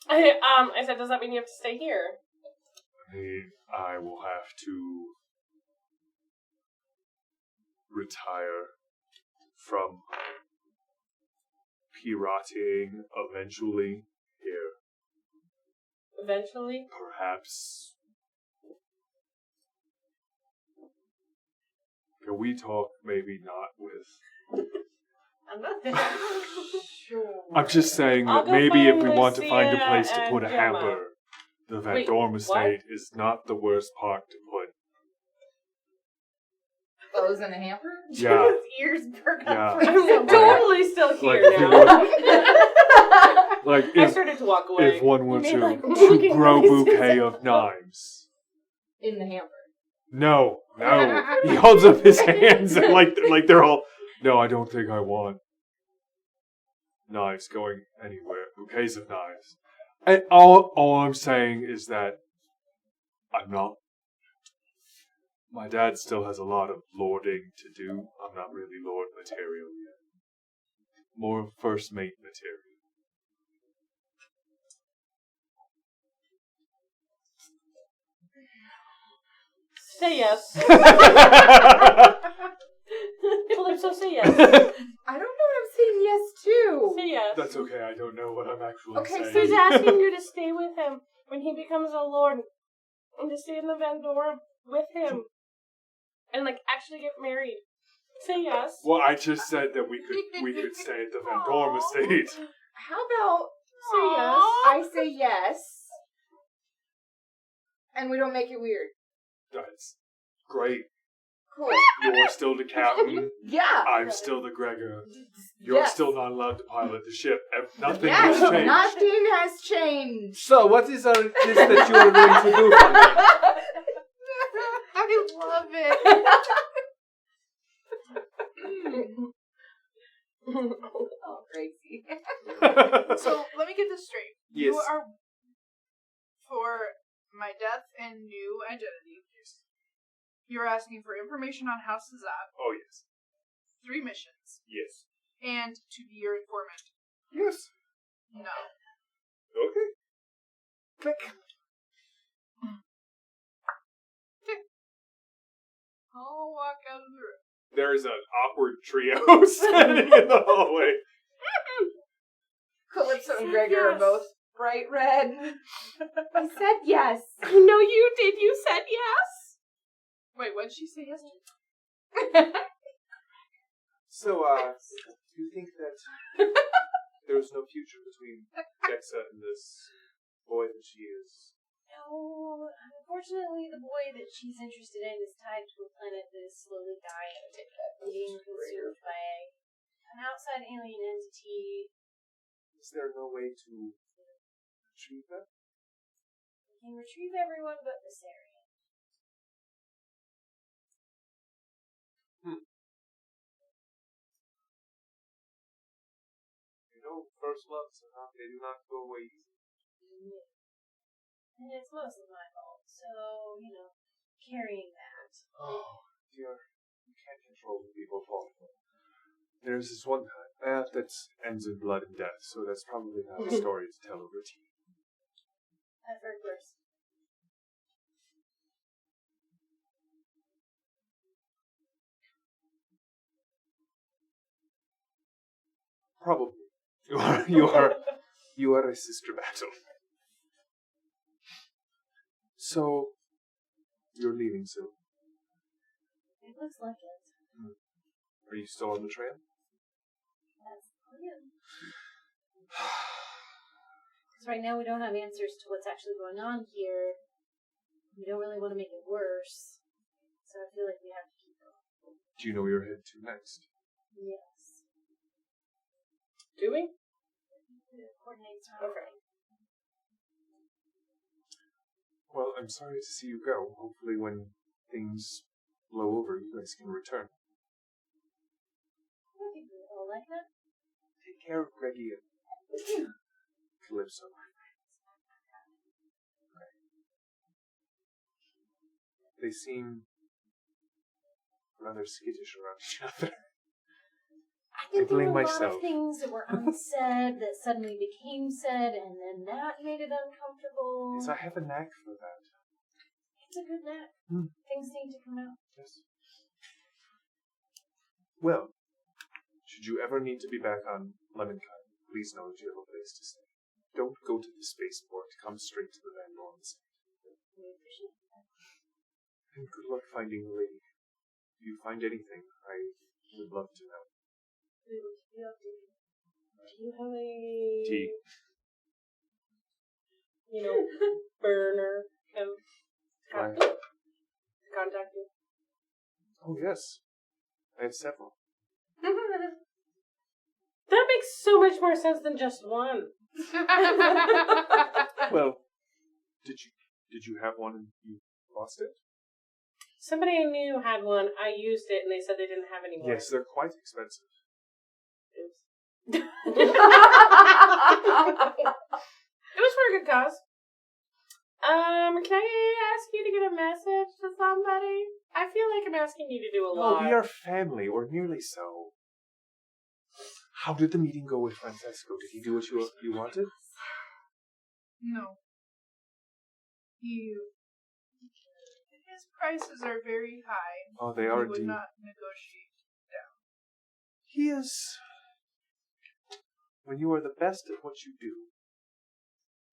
I said, does that mean you have to stay here? I will have to retire from pirating eventually here. Eventually? Perhaps. Can we talk maybe not with... I'm not there. Sure. I'm just saying I'll that go maybe if find we want to find a Lucia place to and put a Gemma. hamper, the Van Wait, Dorm what? estate is not the worst part to put. Clothes in a hamper? Yeah. His ears perk Yeah. up. I'm totally still here Like, if you now. Like I if, started to walk away. if one were You made, to, like, to walking grow noises. bouquet of knives. In the hamper. No. He holds up his hands and like they're all. No, I don't think I want knives going anywhere. Bouquets of knives. And all I'm saying is that I'm not. My dad still has a lot of lording to do. I'm not really lord material yet. More first mate material. Say yes. Calypso, say yes. I don't know what I'm saying yes to. Say yes. That's okay, I don't know what I'm actually Okay, saying. So he's asking you to stay with him when he becomes a lord, and to stay in the Van Dorm with him, and like actually get married. Say yes. Well, I just said that we could stay at the Van Dorm estate. How about Say yes. I say yes, and we don't make it weird? That's great. Cool. You're still the captain. Yeah. I'm still the Gregor. You're Yes. still not allowed to pilot the ship. Nothing Yes, has changed. nothing has changed. So, what is this that you are going to do for me? I love it. Oh, crazy. So let me get this straight. Yes. You are for my death and new identity. You're asking for information on House Zazat, Oh, yes. 3 missions, Yes. and to be your informant. Yes. No. Okay. Click. I'll walk out of the room. There's an awkward trio standing in the hallway. Calypso and Gregor are both bright red. I said yes. I know you did. You said yes. Wait, what did she say yes to? So, do you think that there is no future between Jexa and this boy that she is? No, unfortunately, the boy that she's interested in is tied to a planet that is slowly dying, being consumed by an outside alien entity Is there no way to retrieve that? We can retrieve everyone but Viserion. You know, first loves they do not go away easy. Yeah. And it's mostly my fault, so, carrying that. Oh, dear. You can't control the people falling. There's this one time. That ends in blood and death, so that's probably not a story to tell over tea. I've heard worse. Probably. You are a sister battle. So, you're leaving soon. It looks like it. Are you still on the train? That's the plan. Because right now we don't have answers to what's actually going on here. We don't really want to make it worse. So I feel like we have to keep going. Do you know where you're headed to next? Yes. Do we? It coordinates around. Okay. Well, I'm sorry to see you go. Hopefully when things blow over, you guys can return. I think we all like that. Take care of Greggy and Calypso. They seem rather skittish around each other. I think there blame were a myself. lot of things that were unsaid that suddenly became said, and then that made it uncomfortable. Yes, I have a knack for that. It's a good knack. Things need to come out. Yes. Well, should you ever need to be back on Lemonkind, please know that you have a place to stay. Don't go to the spaceport. Come straight to the Van Dorns. We appreciate that. And good luck finding the lady. If you find anything, I would love to know. We will keep you updated. Do you have a Tea. burner of contact you? Oh, yes. I have several. That makes so much more sense than just one. Well, did you have one and you lost it? Somebody I knew had one. I used it, and they said they didn't have any more. Yes, they're quite expensive. It was for a good cause. Can I ask you to get a message to somebody? I feel like I'm asking you to do a lot. Oh, we are family, or nearly so. How did the meeting go with Francesco? Did he do what you wanted? No. His prices are very high. Oh, they are He would indeed. not negotiate down. He is. When you are the best at what you do,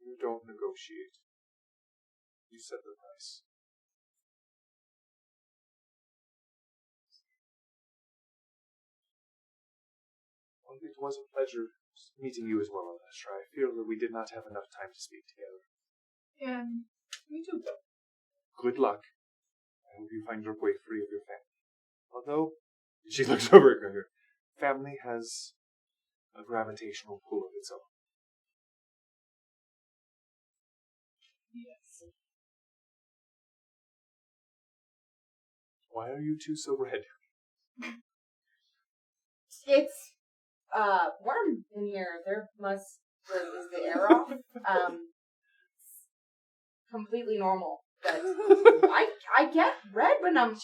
you don't negotiate. You set the price. Well, it was a pleasure meeting you as well, Alestra. I feel that we did not have enough time to speak together. And me too. Good luck. I hope you find your way free of your family. Although, she looks over at Gregor, family has a gravitational pull of its own. Yes. Why are you two so red? It's warm in here. There is the air off. Completely normal. But I get red when I'm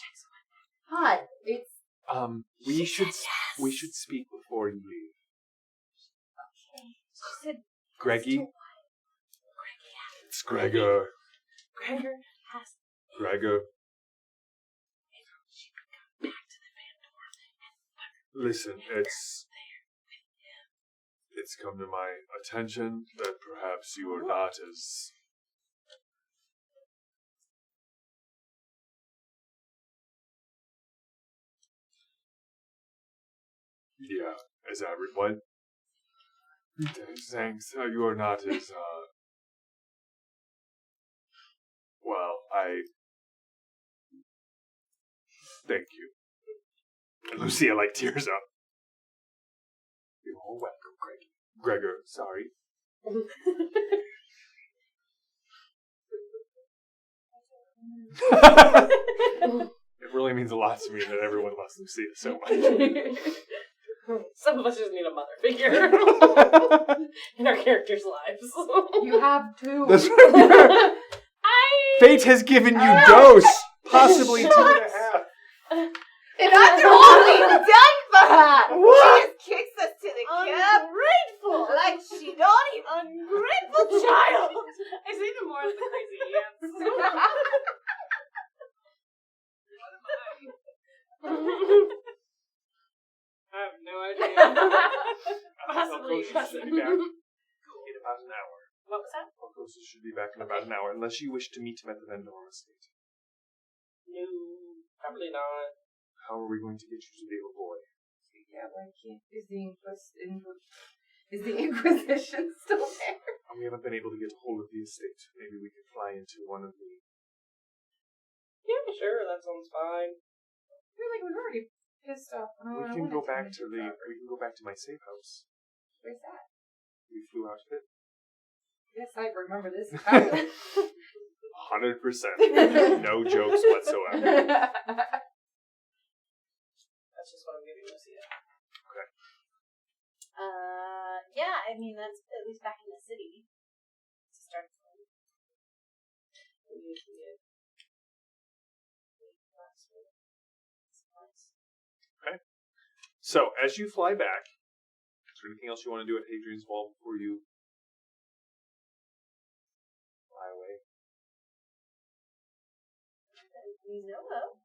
hot. It's we should speak before you leave. Okay. She said Greggy? It's Gregor. Gregor has Gregor. she could come back to the Van Dorn and Listen, it's come to my attention that perhaps you are not as... Yeah, as everyone. Thanks, you are not as, well, thank you. And Lucia, tears up. You're all welcome, Greggy. Gregor, sorry. It really means a lot to me that everyone loves Lucia so much. Some of us just need a mother figure in our characters' lives. You have two. That's right. Fate has given you dose, possibly 2.5. And after all we've done for her, she just kicks us to the curb. Ungrateful! Like she don't even. Ungrateful child! I say no more of the crazy ants. I have no idea. Possibly. Should be back in about an hour. What was that? Alcosa should be back in about an hour, unless you wish to meet him at the Vendor estate. No, probably not. How are we going to get you to the Oh Boii? Yeah, why can't is the inquisition still there? We haven't been able to get hold of the estate. Maybe we could fly into one of the... Yeah, sure, that sounds fine. I feel like we've already pissed off. We can go back to my safe house. Where's that? We flew out of it. Yes, I remember this. 100%. No jokes whatsoever. That's just what I'm giving Lucia. Okay. Yeah, I mean, that's at least back in the city. To start from. Okay. So, as you fly back, is there anything else you want to do at Hadrian's Wall before you fly away? We know of.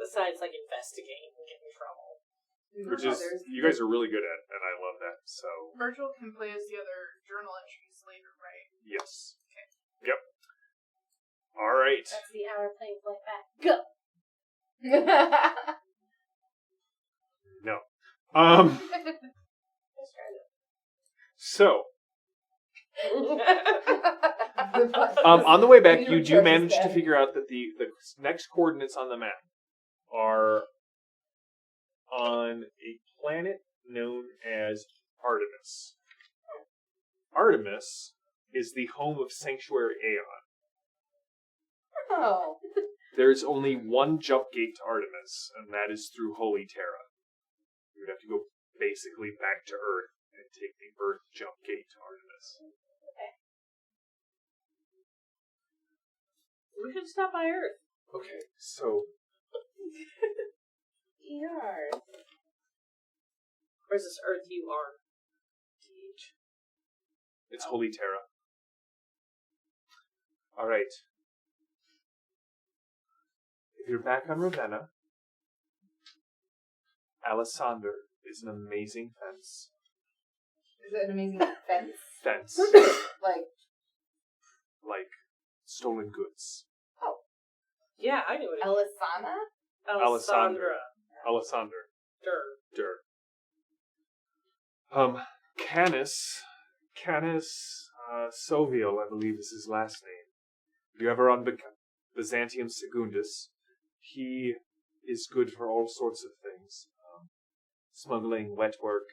Besides, like, investigate and get in trouble. Which is, you guys are really good at, and I love that, so... Virgil can play as the other journal entries later, right? Yes. Yep. Alright. That's the hour playing flight back. Go! No. Let's try So, on the way back, you do manage to figure out that the next coordinates on the map are on a planet known as Artemis. Artemis is the home of Sanctuary Aeon. Oh. There's only one jump gate to Artemis, and that is through Holy Terra. You would have to go basically back to Earth and take the Earth jump gate to Artemis. We should stop by Earth. Okay, so... Earth. Or is this Earth UR? It's Holy Terra. Alright. If you're back on Ravenna, Alessander is an amazing fence. Is it an amazing fence? Fence. Like stolen goods. Yeah, I knew it. Elisana? Alessandra. Alessander. Dur. Canis Soviel, I believe is his last name. If you're ever on Byzantium Secundus, he is good for all sorts of things. Smuggling, wet work,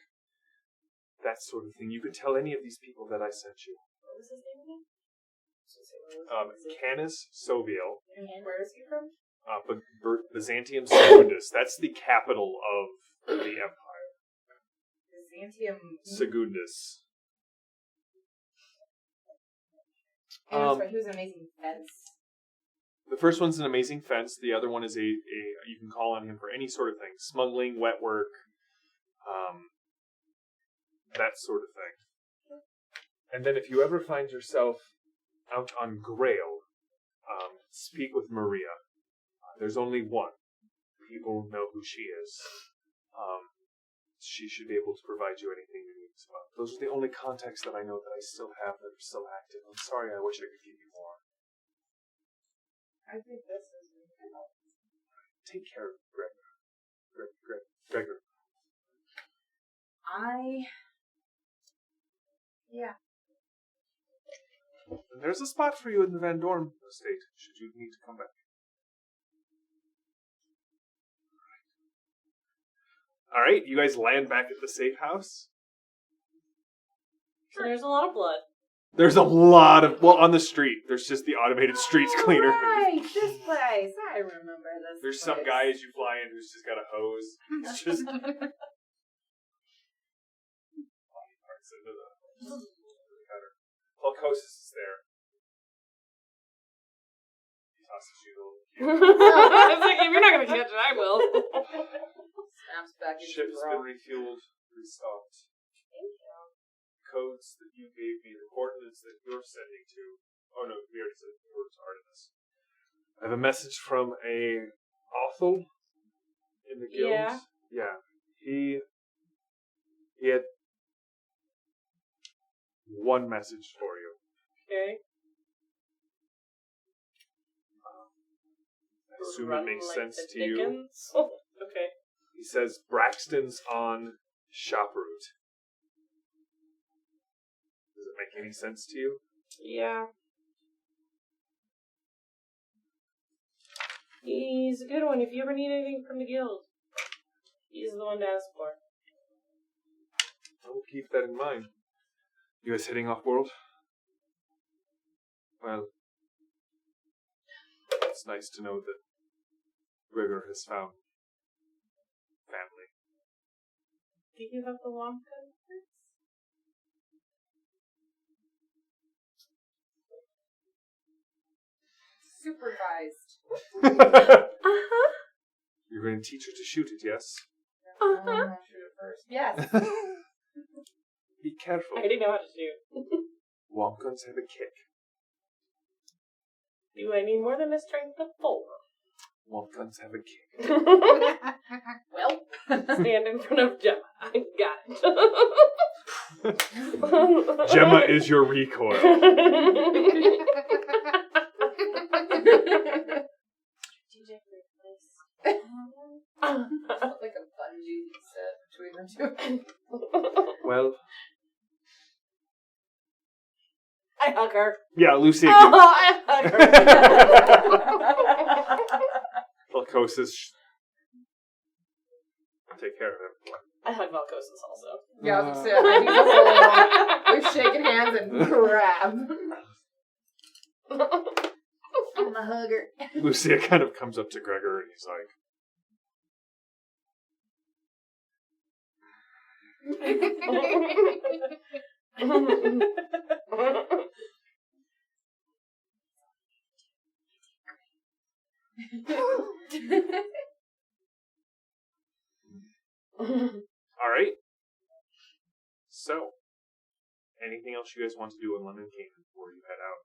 that sort of thing. You could tell any of these people that I sent you. What was his name again? Canis Soviel. And where is he from? Byzantium Secundus. That's the capital of the empire. Byzantium Secundus. And that's right, he was an amazing fence. The first one's an amazing fence. The other one is you can call on him for any sort of thing. Smuggling, wet work, that sort of thing. And then if you ever find yourself out on Grail, speak with Maria. There's only one. People know who she is. She should be able to provide you anything you need as well. Those are the only contacts that I know that I still have that are still active. I'm sorry, I wish I could give you more. I think this is Take care of Gregor. Yeah. And there's a spot for you in the Van Dorn estate, should you need to come back. All right, you guys land back at the safe house. So there's a lot of blood. There's a lot of on the street. There's just the automated streets cleaner. Right, this place. I remember this. There's some guy as you fly in who's just got a hose. It's just parts into the cutter. Falcosis is there. He tosses you a little. I was like, if you're not gonna catch it, I will. Snaps back into Ship's the been rock. refueled, restocked. Thank you. Codes that you gave me, the coordinates that you're sending to. Oh no, we already said you were to Artemis. I have a message from a Othel in the guild. Yeah. Yeah. He had one message for you. Okay. I assume it makes sense to you. Dickens. Okay. He says Braxton's on shop route. Does it make any sense to you? Yeah. He's a good one. If you ever need anything from the guild, he's the one to ask for. I will keep that in mind. You guys heading off world? Well, it's nice to know that Gregor has found family. Did you have the long gun? Supervised. You're going to teach her to shoot it, yes? Shoot it first. Yes. Be careful. I already know how to shoot. Womp guns have a kick. Do I need more than a strength of 4? Womp guns have a kick. Well. Stand in front of Gemma. I got it. Gemma is your recoil. Like a bungee set between the two. Well, I hug her. yeah, Lucy. I hug her. Falcosis. Take care of everyone. I hug Valcosis also. Yeah, I was gonna say, I do the whole, we're shaking hands and grab. I'm a hugger. Lucia kind of comes up to Gregor and he's like, all right. So, anything else you guys want to do in Lemon Canyon before you head out?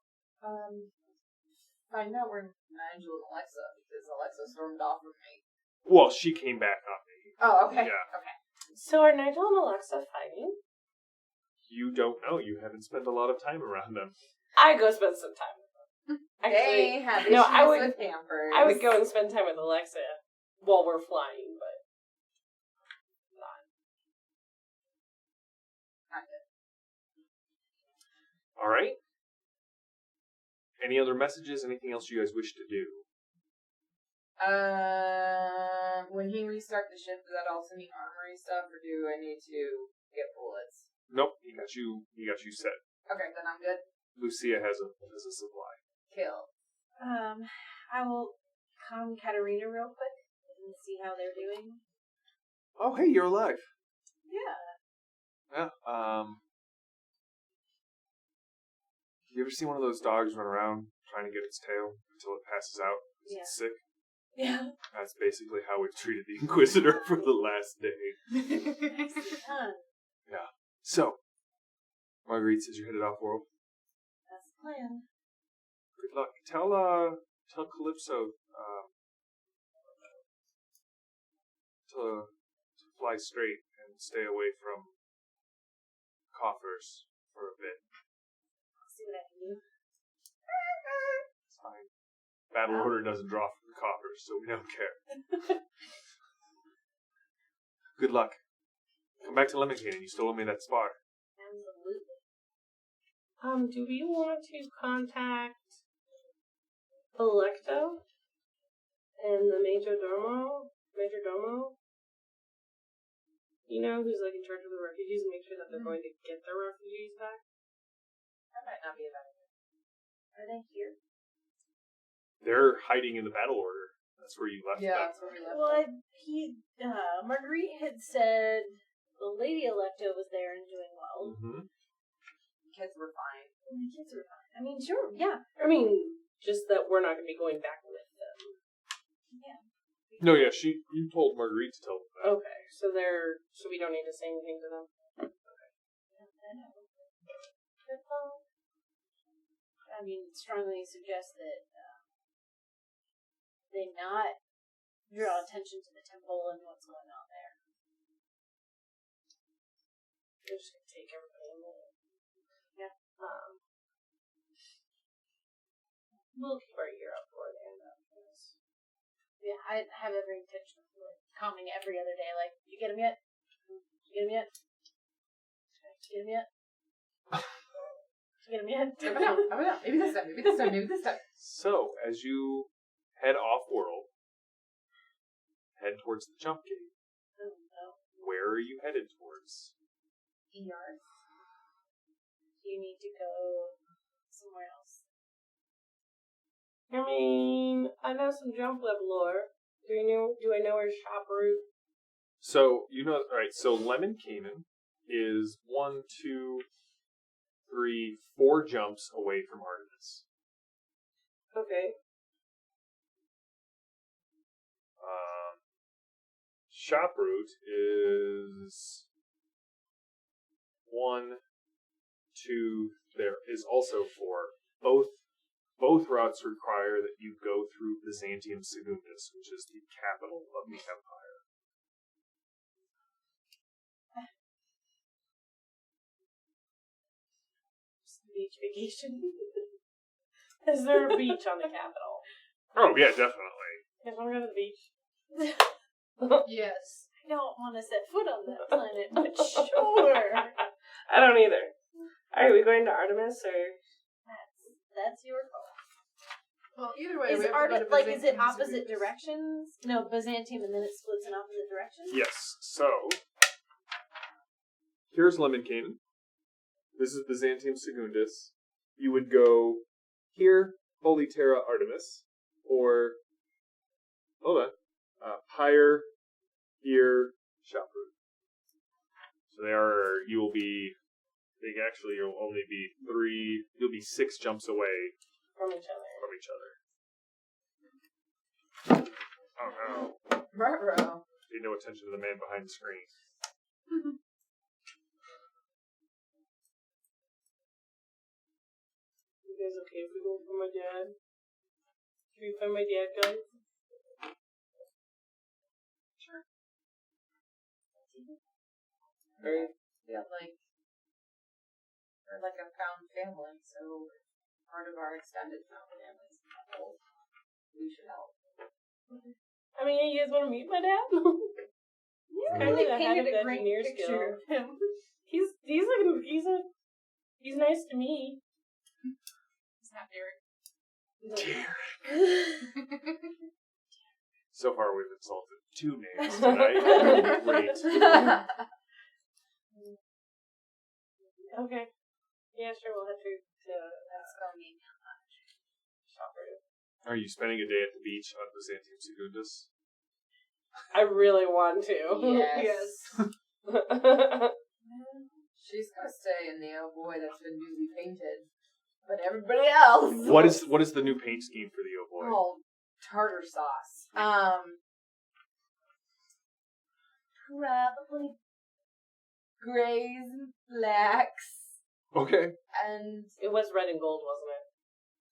Find out where Nigel and Alexa, because Alexa stormed off with me. Well, she came back on me. Oh, okay. Yeah. Okay. So are Nigel and Alexa fighting? You don't know. You haven't spent a lot of time around them. I go spend some time with them. Actually, They have no, issues I would. with campers. I would go and spend time with Alexa while we're flying, but not. All right. Any other messages? Anything else you guys wish to do? When he restart the ship, does that also mean armory stuff, or do I need to get bullets? Nope. He got you set. Okay, then I'm good. Lucia has a supply. Kill. I will calm Katarina real quick and see how they're doing. Oh, hey, you're alive. Yeah. Yeah. You ever see one of those dogs run around trying to get its tail until it passes out? Yeah. It's sick. Yeah. That's basically how we've treated the Inquisitor for the last day. Yeah. So, Marguerite says you're headed off world. That's the plan. Good luck. Tell Calypso to fly straight and stay away from coffers for a bit. See what I can do. It's fine. Battle order doesn't draw from the coffers, so we don't care. Good luck. Come back to Lemington, and you still owe me that spar. Absolutely. Do we want to contact Electo and the Major Domo? you know, who's like in charge of the refugees and make sure that they're going to get their refugees back? That might not be a bad idea. Are they here? They're hiding in the battle order. That's where you left Yeah, them. that's where we left. Well, Marguerite had said the Lady Electo was there and doing well. Mm-hmm. Kids were fine. The kids were fine. I mean, sure, yeah. I mean, just that we're not going to be going back with them. Yeah. No, yeah, you told Marguerite to tell them that. Okay, so we don't need to say anything to them. I mean, strongly suggest that they not draw attention to the temple and what's going on there. They're just going to take everybody in there. Yeah. We'll keep our ear up for it and yes. Yeah, I have every intention of like calming every other day. Like, you get him yet? You get him yet? You get him yet? You get him yet? I don't know. Maybe this time. So, as you head off-world, head towards the jump gate. Oh, no. Where are you headed towards? ER. You need to go somewhere else. I mean, I know some jump web lore. Do I know her shop route? So, alright, so Lemon Cayman is 1, 2, 3, 4 jumps away from Artemis. Okay. Shop route is 1, 2, there is also 4. Both routes require that you go through Byzantium Secundus, which is the capital of the empire. Beach vacation. Is there a beach on the capital? Oh, yeah, definitely. Yes, I want to go to the beach. Yes. I don't want to set foot on that planet, but sure. I don't either. Are we going to Artemis or? That's your call. Well, either way, Is we have to go to is it Byzantium opposite Secundus. directions? No, Byzantium, and then it splits in opposite directions? Yes, so here's Lemon Cayman. This is Byzantium Secundus. You would go here, Holy Terra Artemis, or hold on, higher here, shop route. So you'll only be 3. You'll be 6 jumps away From each other. Oh no! Ruh-roh. Pay no attention to the man behind the screen. You guys okay if we go for my dad? Can we find my dad, guys? Sure. Or Yeah, we're like a found family, so part of our extended found family. So we should help. I mean, you guys want to meet my dad? You Kind really of painted had a an great engineer picture skill. of him. He's nice to me. It's not Derek. So far, we've insulted 2 names tonight. Great. Okay. Yeah, sure. We'll head to Let's go meet shop route. Are you spending a day at the beach on Byzantium Secundus? I really want to. Yes. She's gonna stay in the Oh Boii that's been newly painted. But everybody else. What is the new paint scheme for the Oh Boii? Oh, tartar sauce. Probably grays and blacks. Okay. And It was red and gold, wasn't it?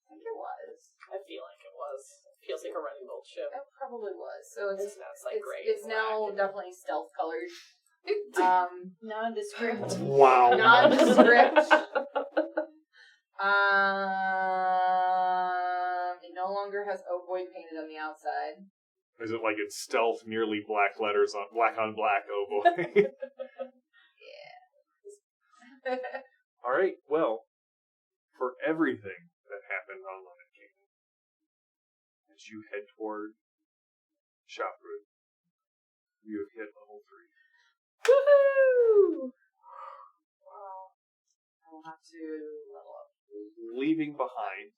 I think it was. I feel like it was. It feels like a red and gold ship. It probably was. So it's Like gray. it's now definitely stealth colored. Nondescript. Wow. Nondescript. It no longer has Oh Boii painted on the outside. Is it like it's stealth, nearly black letters on black Oh Boii? Yeah. All right. Well, for everything that happened on Lemon Cayman, as you head toward shop route, you have hit level 3. Woohoo! Wow. I'll have to level up. Leaving behind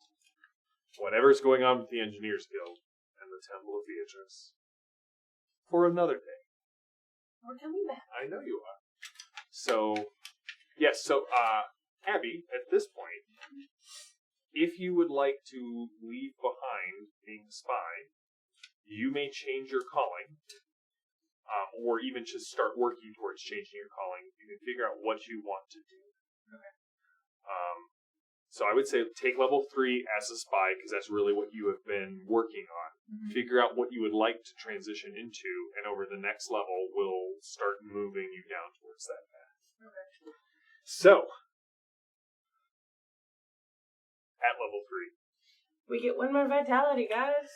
whatever's going on with the Engineers Guild and the Temple of Beatrice for another day. We're coming back. I know you are. So, yes, Abby, at this point, if you would like to leave behind being a spy, you may change your calling, or even just start working towards changing your calling. You can figure out what you want to do. Okay. So I would say take level 3 as a spy, because that's really what you have been working on. Mm-hmm. Figure out what you would like to transition into, and over the next level, we'll start moving you down towards that path. Okay. So, at level 3, We get 1 more vitality, guys.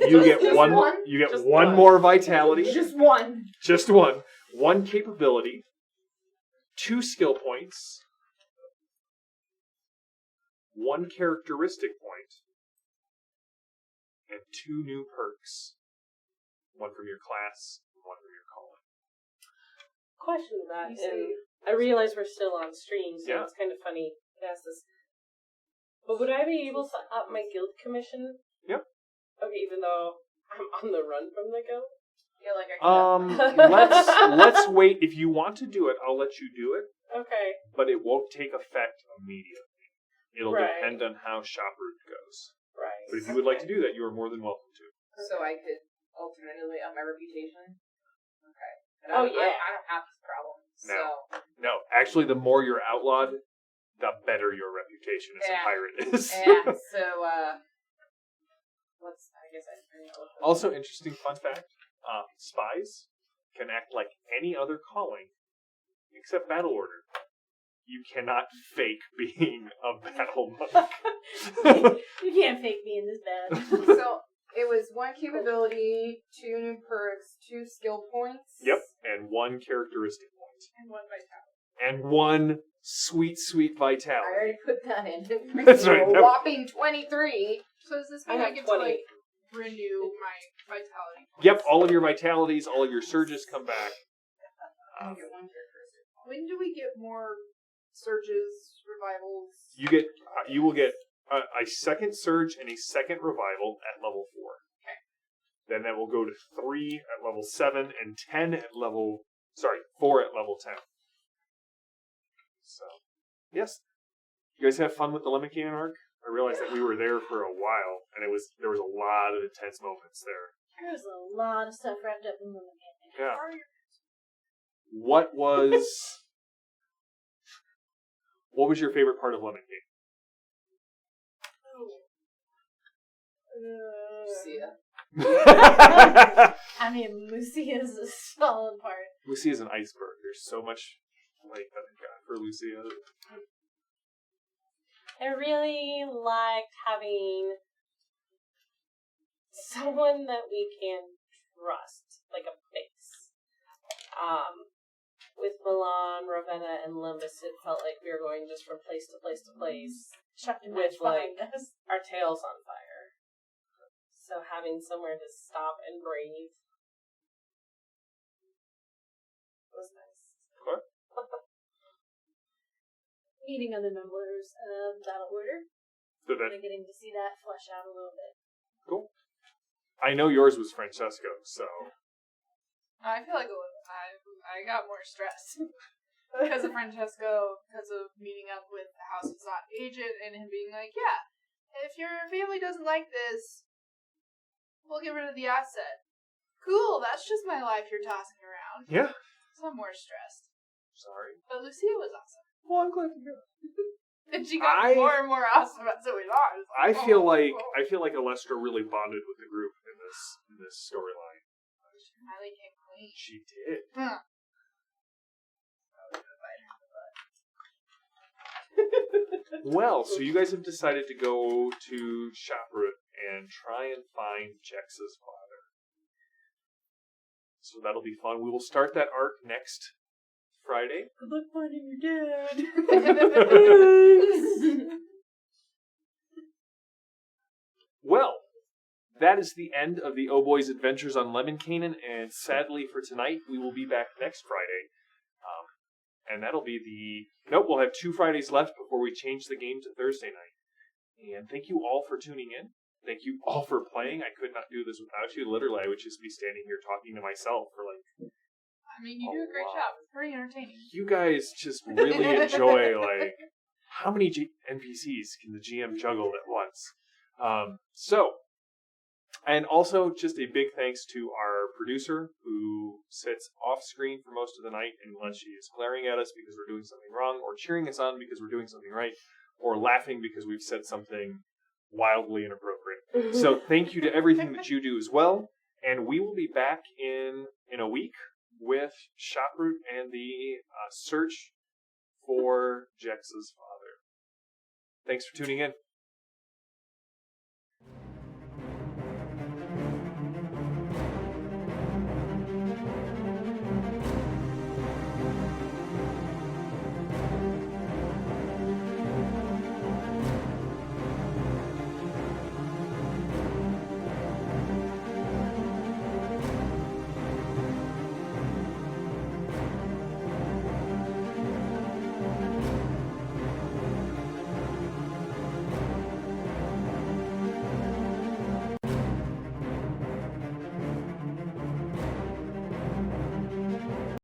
you get Just one. one? You get Just one one. more vitality. Just one. Just one. 1 capability. 2 skill points. 1 characteristic point. And 2 new perks. 1 from your class, 1 from your calling. Question to that, You say- and I realize we're still on stream, so Yeah. it's kind of funny to ask this. But would I be able to up my guild commission? Yep. Okay, even though I'm on the run from the guild? Yeah, like I Let's wait. If you want to do it, I'll let you do it, Okay. but it won't take effect immediately. It'll Right. depend on how shop route goes. Right. But if you would like to do that, you are more than welcome to. So I could alternatively up my reputation. Okay. And Oh, I yeah. don't have this problem. No. So No, actually, the more you're outlawed, the better your reputation as a Yeah. pirate is. yeah. So I guess I don't know. Also, interesting fun fact: spies can act like any other calling except battle order. You cannot fake being a battle monk. You can't fake me in this bad. So it was 1 capability, 2 new perks, 2 skill points. Yep, and 1 characteristic point, And 1 vitality. and 1 sweet I vitality. already put that in. That's right. A whopping 23. So does this I mean I have get 20. to, like, renew my vitality? Yep, all of your vitalities, all of your surges come back. I get 1 characteristic. When do we get more surges, revivals? You will get a second surge and a second revival at level 4. Okay. Then that will go to 3 at level 7 and 4 at level 10. So, yes. You guys have fun with the Lemmican arc? I realized that we were there for a while, and there was a lot of intense moments there. There's a lot of stuff wrapped up in one game. Yeah. What was your favorite part of Lemmican? Lucia. I mean, Lucia's a solid part. Lucia's an iceberg. There's so much like that I got for Lucia. I really liked having someone that we can trust, like a base. With Milan, Ravenna, and Limbus, it felt like we were going just from place to place to place Chucked and with, match behind like, us. our tails on fire. So having somewhere to stop and breathe was nice. Meeting other members of Battle Order. So that, And getting to see that flesh out a little bit. cool. I know yours was Francesco, so I feel like I got more stress because of Francesco, because of meeting up with the House of Zot agent and him being like, yeah, if your family doesn't like this, we'll get rid of the asset. Cool, that's just my life you're tossing around. yeah. So I'm more stressed. Sorry. But Lucia was awesome. Well, I'm glad to hear. And she got more and more awesome as it went on. It's I like, feel oh, like oh. Alestra really bonded with the group in this storyline. She finally came clean. She did. Huh. Well, so you guys have decided to go to Shoproot and try and find Jexa's father. So that'll be fun. We will start that arc next Friday. Good luck finding your dad. Well, that is the end of the Oh Boi's Adventures on Lemon Canaan, and sadly for tonight, we will be back next Friday. And that'll be Nope, we'll have 2 Fridays left before we change the game to Thursday night. And thank you all for tuning in. Thank you all for playing. I could not do this without you. Literally, I would just be standing here talking to myself for like... I mean, you do a great job. It's pretty entertaining. You guys just really enjoy, like, how many NPCs can the GM juggle at once? And also just a big thanks to our producer who sits off screen for most of the night unless she is glaring at us because we're doing something wrong, or cheering us on because we're doing something right, or laughing because we've said something wildly inappropriate. So thank you to everything that you do as well. And we will be back in a week with Shoproot and the search for Jexa's father. Thanks for tuning in.